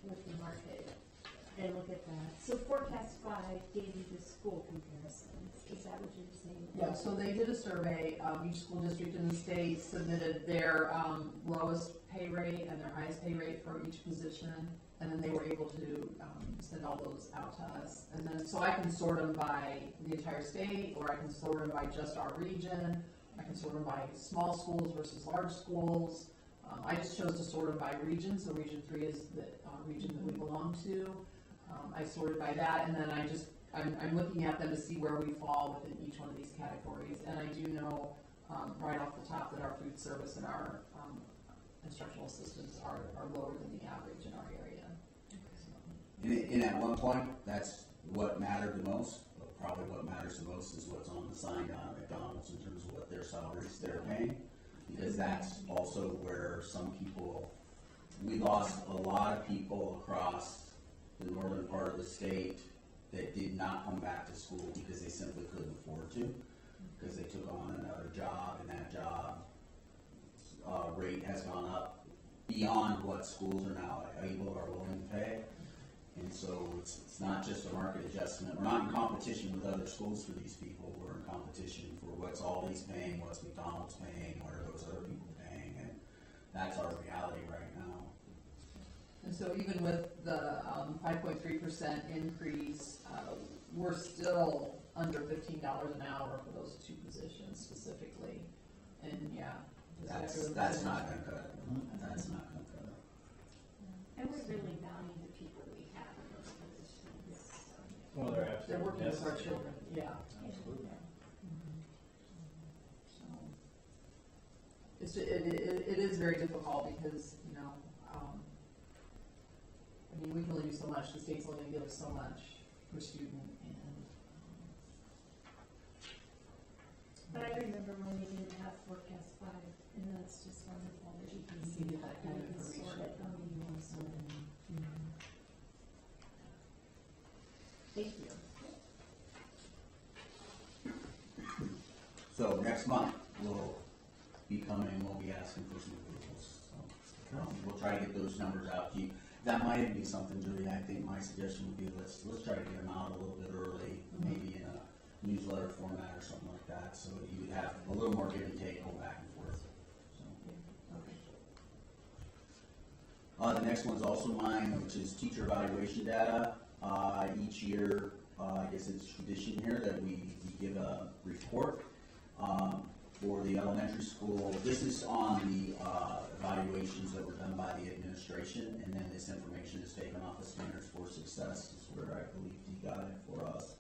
with the market. And look at that. So Forecast 5 gave you the school comparisons. Is that what you're saying? Yeah, so they did a survey. Each school district in the state submitted their lowest pay rate and their highest pay rate for each position, and then they were able to send all those out to us. And then, so I can sort them by the entire state, or I can sort them by just our region. I can sort them by small schools versus large schools. I just chose to sort them by region, so Region 3 is the region that we belong to. I sorted by that, and then I'm looking at them to see where we fall within each one of these categories. And I do know right off the top that our food service and our instructional assistants are lower than the average in our area. And at one point, that's what mattered the most. probably what matters the most is what's on the sign down at McDonald's in terms of what their salaries they're paying. Because that's also where some people, we lost a lot of people across the northern part of the state that did not come back to school because they simply couldn't afford to, because they took on another job, and that job rate has gone up beyond what schools are now able or willing to pay. And so it's not just a market adjustment. We're not in competition with other schools for these people. We're in competition for what's Aldi's paying, what's McDonald's paying, what are those other people paying, and that's our reality right now. And so even with the 5.3% increase, we're still under $15 an hour for those two positions specifically. And yeah. That's not going to cut it. That's not going to cut it. And we really value the people we have in those positions. Well, they're working with our necessary. children, yeah. Absolutely. So it is very difficult because, I mean, we can only do so much. The state's only going to give us so much per student. But I remember when we didn't have forecast 5, and that's just wonderful that you can see that kind of sort it from you also. Thank you. So next month, we'll be asking for some approvals. So, we'll try to get those numbers out to you. That might even be something, Julie, I think my suggestion would be let's try to get them out a little bit early, maybe in a newsletter format or something like that, so that you would have a little more give and take, go back and forth. So. The next one's also mine, which is teacher evaluation data. Each year, I guess it's tradition here that we give a report for the elementary school. This is on the evaluations that were done by the administration, and then this information is taken off of Standards for Success, is where I believe he got it for us.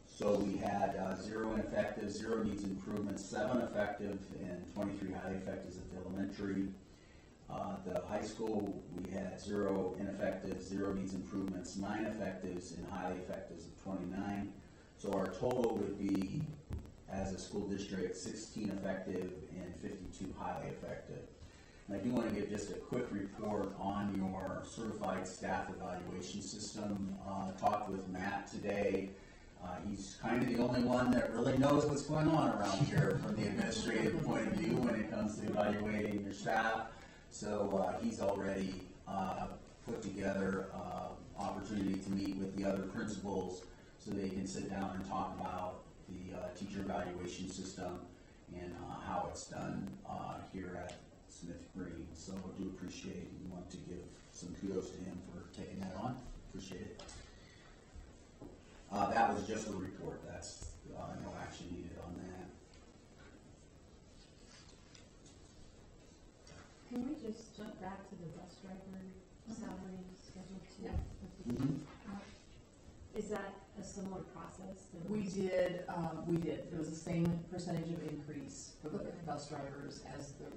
So we had 0 ineffective, 0 needs improvement, 7 effective, and 23 highly effectives at the elementary. The high school, we had 0 ineffective, 0 needs improvements, 9 effectives, and highly effectives of 29. So our total would be, as a school district, 16 effective and 52 highly effective. And I do want to give just a quick report on your certified staff evaluation system. Talked with Matt today. He's kind of the only one that really knows what's going on around here from the administrative point of view when it comes to evaluating your staff. So he's already put together opportunity to meet with the other principals so they can sit down and talk about the teacher evaluation system and how it's done here at Smith Green. So I do appreciate and want to give some kudos to him for taking that on. Appreciate it. That was just a report. That's no action needed on that. Can we just jump back to the bus driver salary schedule too? Yeah. Mm-hmm. Is that a similar process? We did. It was the same percentage of increase for the bus drivers as the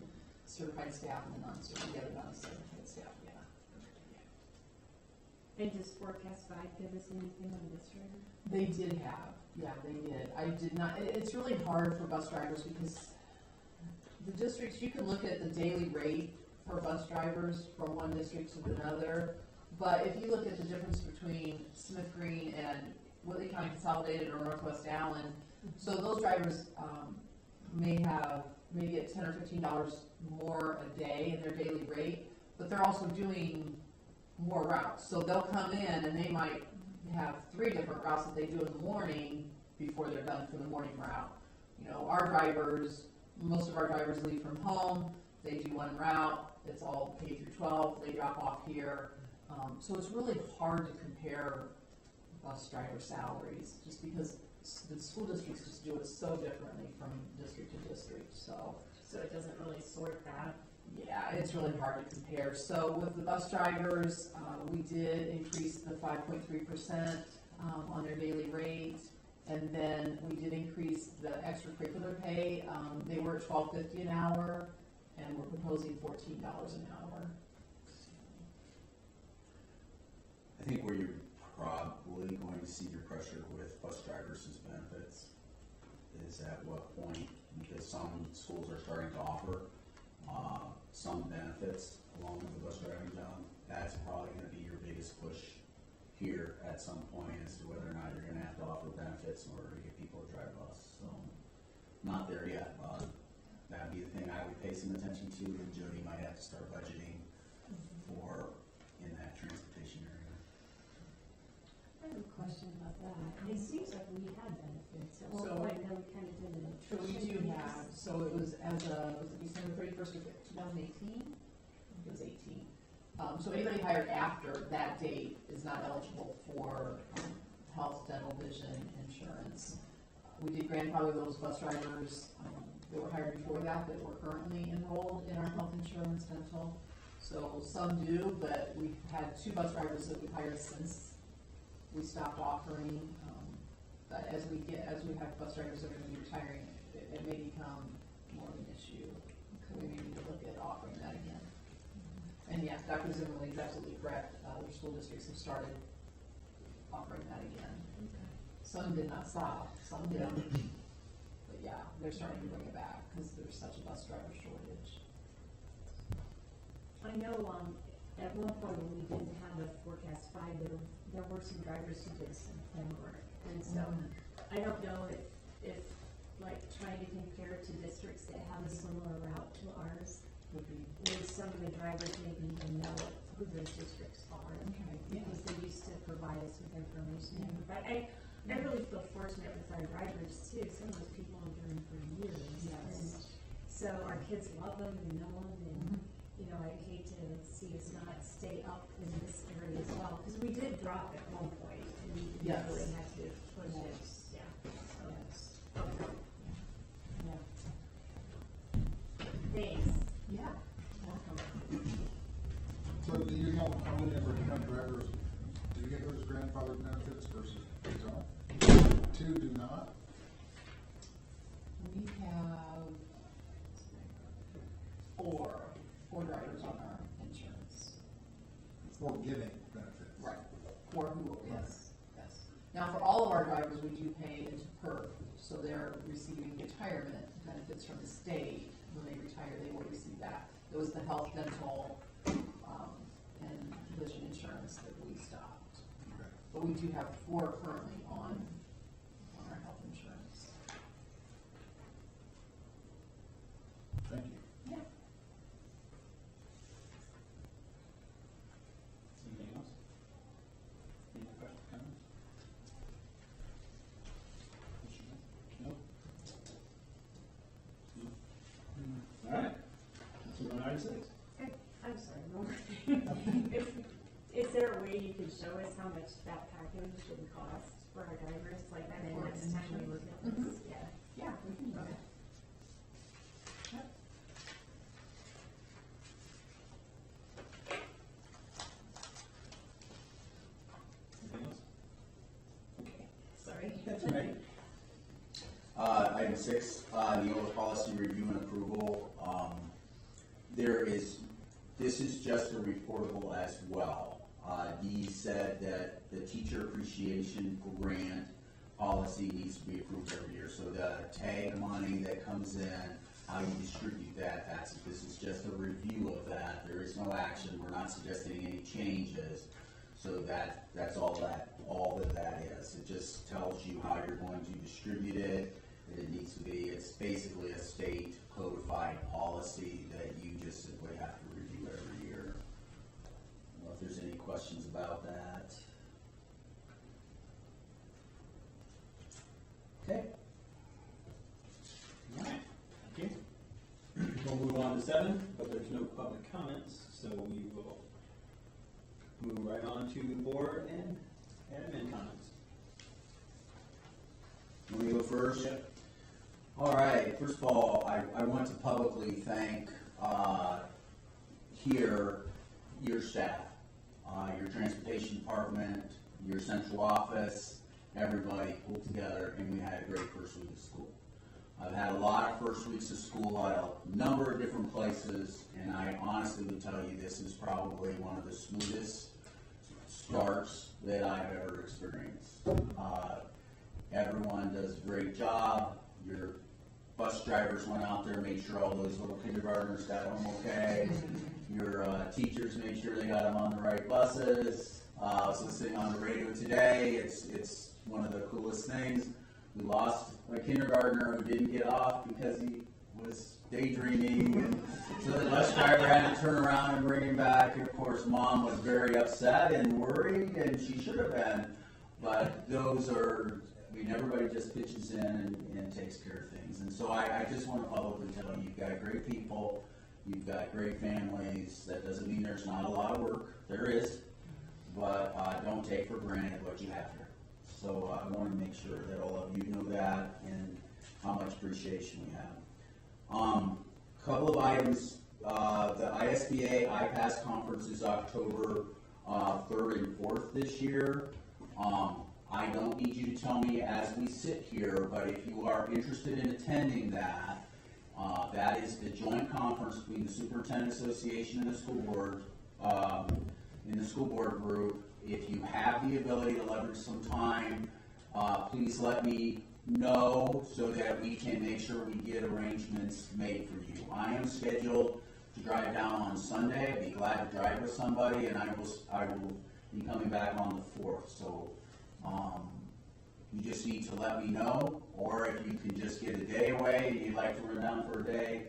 certified staff and the non-certified staff, yeah. And does forecast 5 give us anything on bus driver? They did have, yeah, they did. I did not, it's really hard for bus drivers because the districts, you can look at the daily rate for bus drivers from one district to another, but if you look at the difference between Smith Green and Whitley County Consolidated or Northwest Allen, so those drivers may get $10 or $15 more a day in their daily rate, but they're also doing more routes. So they'll come in and they might have 3 different routes that they do in the morning before they're done for the morning route. Our drivers, most of our drivers leave from home, they do 1 route, it's all K through 12, they drop off here. So it's really hard to compare bus driver salaries just because the school districts just do it so differently from district to district. So it doesn't really sort that. Yeah, it's really hard to compare. So with the bus drivers, we did increase the 5.3% on their daily rate, and then we did increase the extracurricular pay. They were at $12.50 an hour, and we're proposing $14 an hour. I think where you're probably going to see your pressure with bus drivers as benefits is at what point, because some schools are starting to offer some benefits along with the bus driving job. That's probably going to be your biggest push here at some point as to whether or not you're going to have to offer benefits in order to get people to drive bus. So, not there yet, but that'd be the thing I would pay some attention to, and Jody might have to start budgeting for in that transportation area. I have a question about that. It seems like we had benefits at one So- point, then we kind of did an So we attrition. do have, so it was was it December 31st of 2018? It was 18. So anybody hired after that date is not eligible for health, dental, vision, insurance. We did grandfather those bus drivers that were hired before that were currently enrolled in our health insurance, dental. So some do, but we've had 2 bus drivers that we've hired since we stopped offering. But as we have bus drivers that are going to be retiring, it may become more of an issue. We may need to look at offering that again. And yeah, Dr. Zimmerly is absolutely correct. Other school districts have started offering that again. Some did not stop, some did. But yeah, they're starting to bring it back because there's such a bus driver shortage. I know, at one point when we didn't have a forecast 5, there were some drivers who did some homework. And so, I don't know if like trying to compare to districts that have a similar route to ours, would some of the drivers maybe even know who those districts are. Because they used to provide us with information. But I really feel fortunate with our drivers too. Some of those people have been for years. And so our kids love them and know them, and you know, I'd hate to see us not stay up in this area as well, because we did drop at one point, and we really had to push it. Thanks. Yeah. So do you know how many of our current drivers do get those grandfather benefits versus don't? 2 do not? We have 4 drivers on our insurance. For getting benefits? Right. 4 who, yes. Now, for all of our drivers, we do pay into PERF, so they're receiving retirement benefits from the state. When they retire, they will receive that. It was the health, dental, and vision insurance that we stopped. Okay. But we do have 4 currently on our health insurance. Thank you. Yeah. Anything else? Any questions, comments? No? All right. So we're on item 6. I'm sorry, one more thing. Is there a way you can show us how much that package would cost for our drivers? Like, I mean, next time we look at this, Yeah, we can do that. Anything else? Okay. Sorry. That's all right. Item 6, Neola policy review and approval. This is just a reportable as well. Dee said that the teacher appreciation grant policy needs to be approved every year. So the tag money that comes in, how you distribute that, this is just a review of that. There is no action. We're not suggesting any changes. So that's all that is. It just tells you how you're going to distribute it. It's basically a state codified policy that you just simply have to review every year. I don't know if there's any questions about that. Okay. All right. Thank you. We'll move on to 7, but there's no public comments, so we will move right on to the board and admin comments. Want me to go first? Yep. All right. First of all, I want to publicly thank your staff, your transportation department, your central office, everybody pulled together, and we had a great first week of school. I've had a lot of first weeks of school at a number of different places, and I honestly would tell you this is probably one of the smoothest starts that I've ever experienced. Everyone does a great job. Your bus drivers went out there, made sure all those little kindergartners got home okay. Your teachers made sure they got them on the right buses. I was listening on the radio today. It's one of the coolest things. We lost a kindergartner who didn't get off because he was daydreaming, and so the bus driver had to turn around and bring him back. And of course, Mom was very upset and worried, and she should have been. But those are, I mean, everybody just pitches in and takes care of things. And so I just want to publicly tell you, you've got great people, you've got great families. That doesn't mean there's not a lot of work. There is, but don't take for granted what you have here. So I want to make sure that all of you know that and how much appreciation we have. Couple of items. The ISBA IPASS conference is October 3rd and 4th this year. I don't need you to tell me as we sit here, but if you are interested in attending that, that is the joint conference between the Superintendent Association and the school board, in the school board group. If you have the ability to leverage some time, please let me know so that we can make sure we get arrangements made for you. I am scheduled to drive down on Sunday. I'd be glad to drive with somebody, and I will be coming back on the 4th. So you just need to let me know, or if you can just get a day away and you'd like to run down for a day.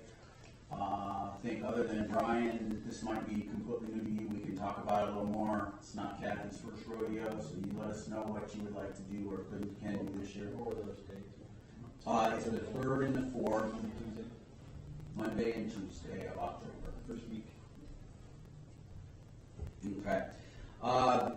I think other than Brian, this might be completely new to you. We can talk about it a little more. It's not Kathy's first rodeo, so you let us know what you would like to do or can do this year. What were those dates? It's the 3rd and the 4th, Monday and Tuesday of October. First week. Okay.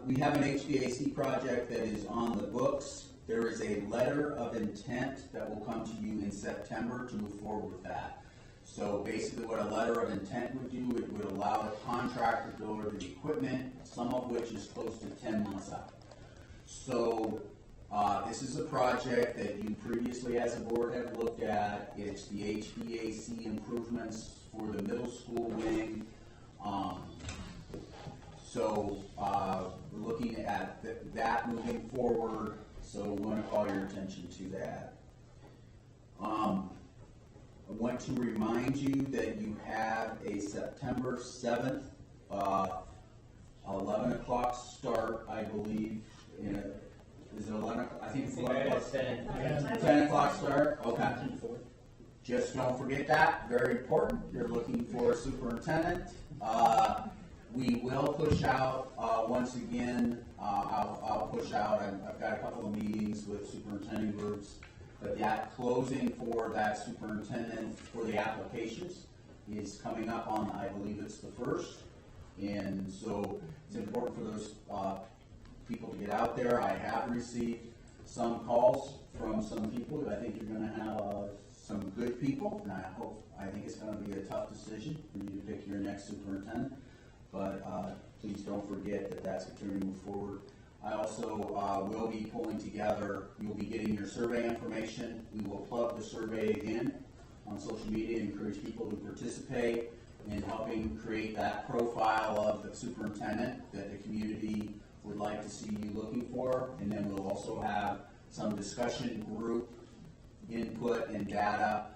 We have an HVAC project that is on the books. There is a letter of intent that will come to you in September to move forward with that. So basically what a letter of intent would do, it would allow the contractor to order the equipment, some of which is close to 10 months out. So this is a project that you previously as a board have looked at. It's the HVAC improvements for the middle school wing. So we're looking at that moving forward, so we want to call your attention to that. I want to remind you that you have a September 7th, 11 o'clock start, I believe. Is it 11? I think it's 11 o'clock. 10 o'clock start? Okay. Just don't forget that. Very important. You're looking for a superintendent. We will push out, once again, I'll push out, I've got a couple of meetings with superintendent groups, but that closing for that superintendent for the applications is coming up on, I believe it's the 1st, and so it's important for those people to get out there. I have received some calls from some people. I think you're going to have some good people, and I think it's going to be a tough decision for you to pick your next superintendent. But please don't forget that that's what you're going to move forward. I also will be pulling together, you'll be getting your survey information. We will plug the survey again on social media and encourage people to participate in helping create that profile of the superintendent that the community would like to see you looking for. And then we'll also have some discussion group input and data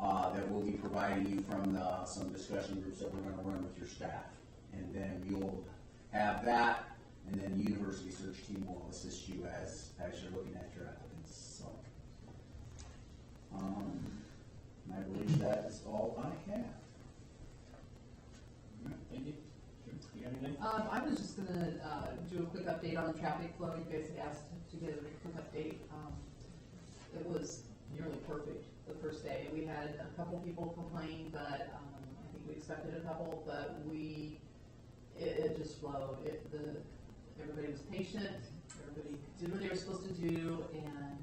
that we'll be providing you from some discussion groups that we're going to run with your staff. And then you'll have that, and then the university search team will assist you as you're looking at your applicants. So, I believe that is all I have. Thank you. You got anything? I was just gonna do a quick update on the traffic flow. You guys had asked to get a quick update. It was nearly perfect the first day. We had a couple people complain, but I think we expected a couple, but it just flowed. Everybody was patient, everybody did what they were supposed to do, and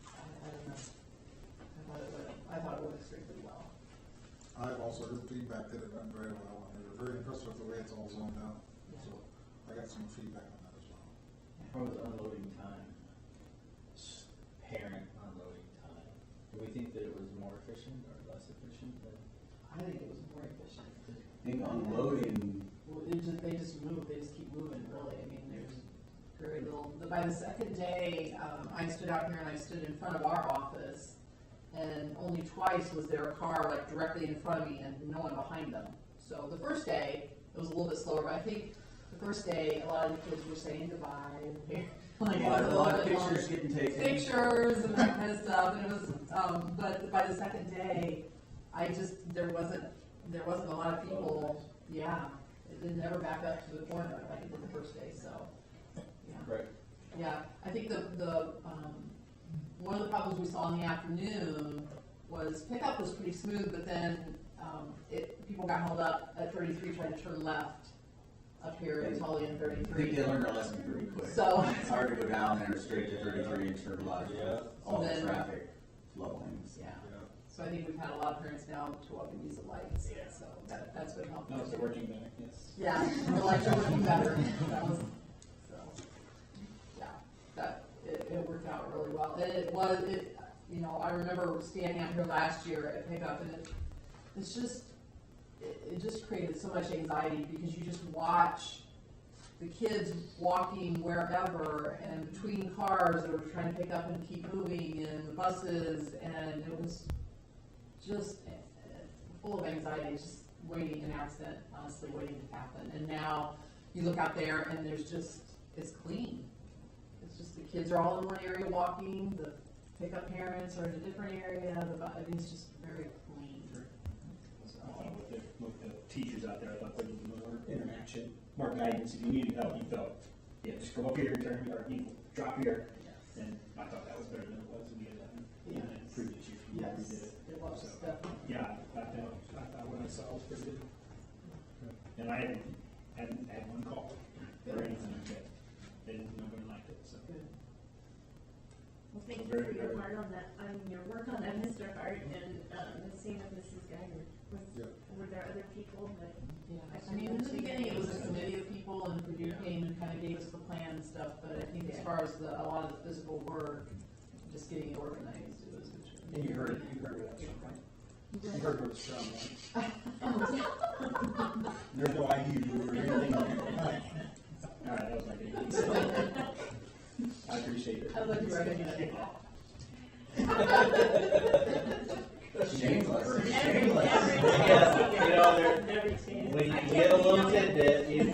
I don't know. I thought it went extremely well. I've also heard feedback that it went very well, and they were very impressed with the way it's all zoned out. Yeah. So I got some feedback on that as well. How was unloading time? Parent unloading time. Do we think that it was more efficient or less efficient than? I think it was more efficient. I think unloading. Well, they just move. They just keep moving. Really, I mean, very little. By the second day, I stood out here and I stood in front of our office, and only twice was there a car like directly in front of me and no one behind them. So the first day, it was a little bit slower, but I think the first day, a lot of the kids were saying goodbye. And like, A lot of pictures getting taken. Pictures and that kind of stuff. And it was, but by the second day, there wasn't a lot of people. Yeah, it didn't ever back up to the corner like it did the first day. So, yeah. Right. Yeah, I think the one of the problems we saw in the afternoon was pickup was pretty smooth, but then people got held up at 33 trying to turn left up here at Tully and 33. I think they learned their lesson pretty quick. So it's hard to go down there straight to 33 and turn left. All the traffic flowing. Yeah. So I think we've had a lot of parents now to up and use the lights. Yeah. So that's been helpful. No, it's working better, yes. Yeah, the lights are working better. That was, so, yeah, it worked out really well. And you know, I remember standing out here last year at pickup, and it just created so much anxiety because you just watch the kids walking wherever and between cars that were trying to pick up and keep moving, and the buses, and it was just full of anxiety, just waiting an accident, honestly waiting to happen. And now you look out there and it's clean. It's just the kids are all in one area walking, the pickup parents are in a different area, it's just very clean. With the teachers out there, I thought there was more interaction, more guidance. If you needed help, you felt, yeah, just come up here and turn, or you drop here. Yes. And I thought that was better than it was when we had that. Yes. And it improved it. Yes, We did it. it was definitely. Yeah, I thought what I saw was pretty good. And I hadn't had one call or anything like that. Nobody liked it, so. Good. Well, thank you for your part on that, on your work on that, Mr. Hart, and seeing with Mrs. Geiger. Were there other people that? Yeah, I mean, in the beginning, it was a committee of people, and Purdue came and kind of gave us the plan and stuff, but I think as far as a lot of the physical work, just getting it organized, it was. And you heard that. You heard what's strong. There's no IU or anything. All right, that was my day. I appreciate it. I love you right again. Shameless. Yeah, you know, when you get a little tidbit, you do.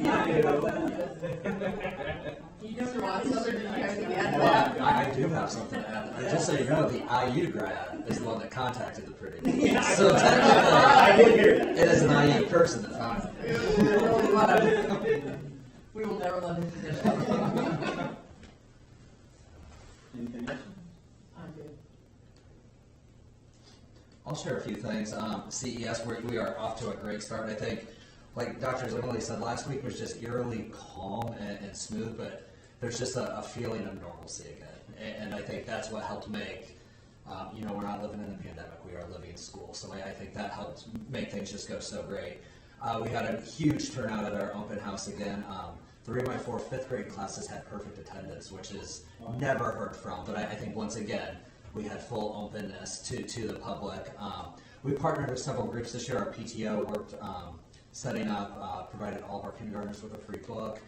You just want something to add to Well, that. I do have something to add. Just so you know, the IU grad is the one that contacted the pretty. Yeah, So I did hear that. it is an IU person that found it. We will never let him forget that. Anything else? I'm good. I'll share a few things. CES, we are off to a great start. I think, like Dr. Zimmerly said, last week was just eerily calm and smooth, but there's just a feeling of normalcy again. And I think that's what helped make, we're not living in a pandemic, we are living in school. So I think that helped make things just go so great. We had a huge turnout at our open house again. 3 of my 4 fifth grade classes had perfect attendance, which is never heard from. But I think once again, we had full openness to the public. We partnered with several groups this year. Our PTO worked setting up, provided all of our kindergartners with a free book,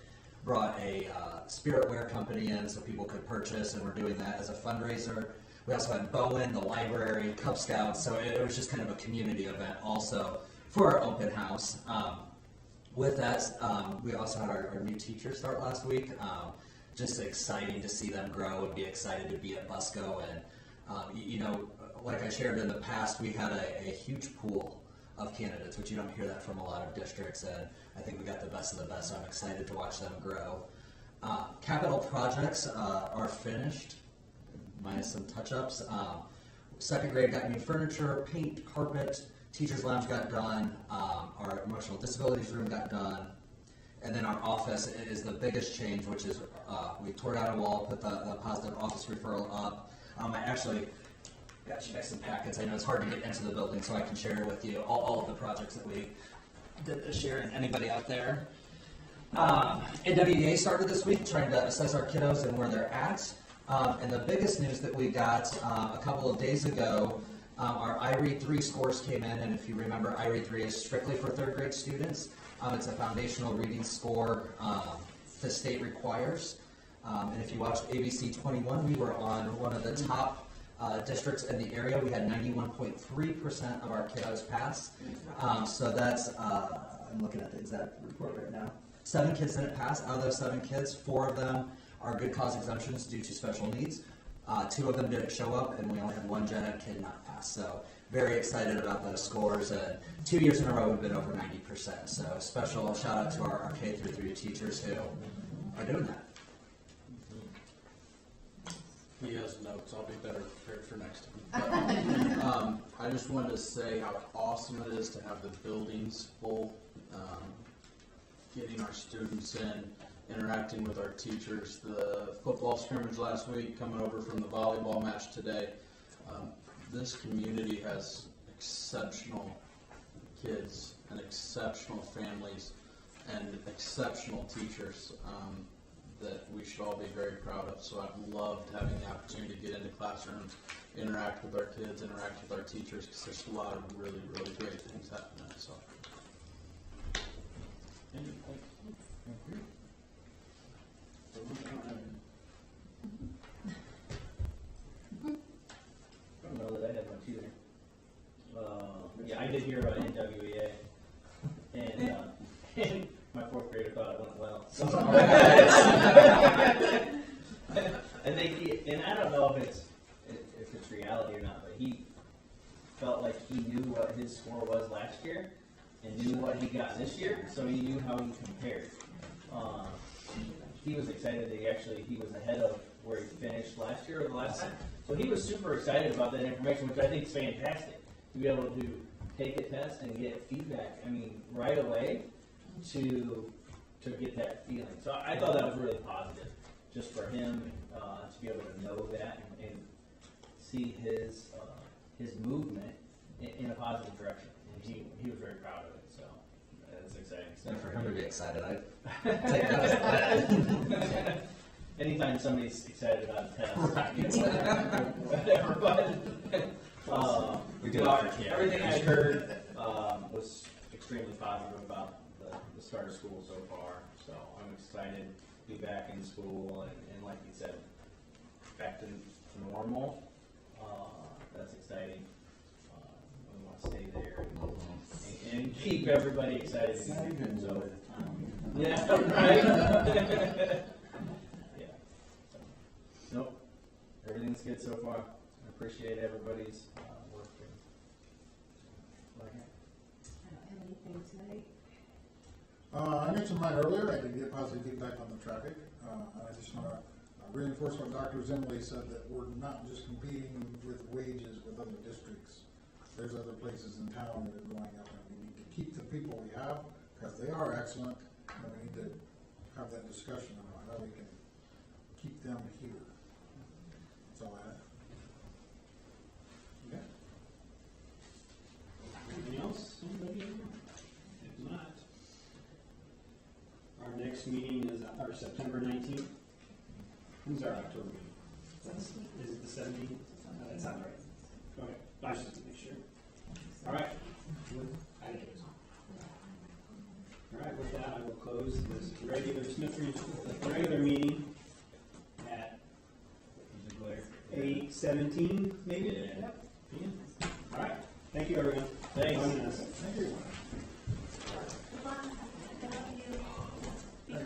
brought a spirit wear company in so people could purchase, and we're doing that as a fundraiser. We also had Bowen, the library, Cub Scouts, so it was just kind of a community event also for our open house. With that, we also had our new teachers start last week. Just exciting to see them grow and be excited to be at Busco. And, like I shared in the past, we had a huge pool of candidates, which you don't hear that from a lot of districts. And I think we got the best of the best. So I'm excited to watch them grow. Capital projects are finished, minus some touch-ups. Second grade got new furniture, paint, carpet. Teacher's lounge got done. Our emotional disabilities room got done. And then our office is the biggest change, which is we tore down a wall, put the positive office referral up. I actually got you guys some packets. I know it's hard to get into the building, so I can share with you all of the projects that we did this year. And anybody out there? NWDA started this week trying to assess our kiddos and where they're at. And the biggest news that we got a couple of days ago, our iRead 3 scores came in, and if you remember, iRead 3 is strictly for third grade students. It's a foundational reading score the state requires. And if you watched ABC 21, we were on one of the top districts in the area. We had 91.3% of our kiddos pass. So that's, I'm looking at the exact report right now. 7 kids didn't pass. Out of those 7 kids, 4 of them are good cause exemptions due to special needs. 2 of them didn't show up, and we only had 1 gen ed kid not pass. So very excited about those scores. 2 years in a row, we've been over 90%. So special shout out to our K through 3 teachers who are doing that. He has notes. I'll be better prepared for next time. But, I just wanted to say how awesome it is to have the buildings full, getting our students in, interacting with our teachers. The football scrimmage last week, coming over from the volleyball match today. This community has exceptional kids and exceptional families and exceptional teachers. That we should all be very proud of. So I've loved having the opportunity to get into classrooms, interact with our kids, interact with our teachers, because there's a lot of really, really great things happening. So. I don't know that I had much either. Yeah, I did hear about NWEA, and my 4th grader thought it went well. So I think and I don't know if it's reality or not, but he felt like he knew what his score was last year and knew what he got this year, so he knew how he compared. He was excited that he was ahead of where he finished last year or the last time. So he was super excited about that information, which I think is fantastic, to be able to take a test and get feedback, right away to get that feeling. So I thought that was really positive, just for him to be able to know that and see his movement in a positive direction. And he was very proud of it, so that's exciting stuff. And for him to be excited, I take that as glad. Anytime somebody's excited about a test, right. whatever, but we do it for camera. Everything I heard was extremely positive about the start of school so far. So I'm excited to be back in school and like you said, back to normal. That's exciting. We want to stay there and keep everybody excited. So, yeah, right. Nope. Everything's good so far. I appreciate everybody's work. I don't have anything tonight. I mentioned mine earlier. I did get positive feedback on the traffic. I just want to reinforce what Dr. Zinley said, that we're not just competing with wages with other districts. There's other places in town that are going up, and we need to keep the people we have, because they are excellent, and we need to have that discussion about how we can keep them here. That's all I have. Okay. Anything else? Anybody? If not, our next meeting is our September 19th. When's our October meeting? Is it the 17th? That sounds right. Okay, I just want to make sure. All right. All right, with that, I will close this regular meeting at 8:17, maybe? Yeah. All right. Thank you, everyone. Thanks. Joining us. Thank you.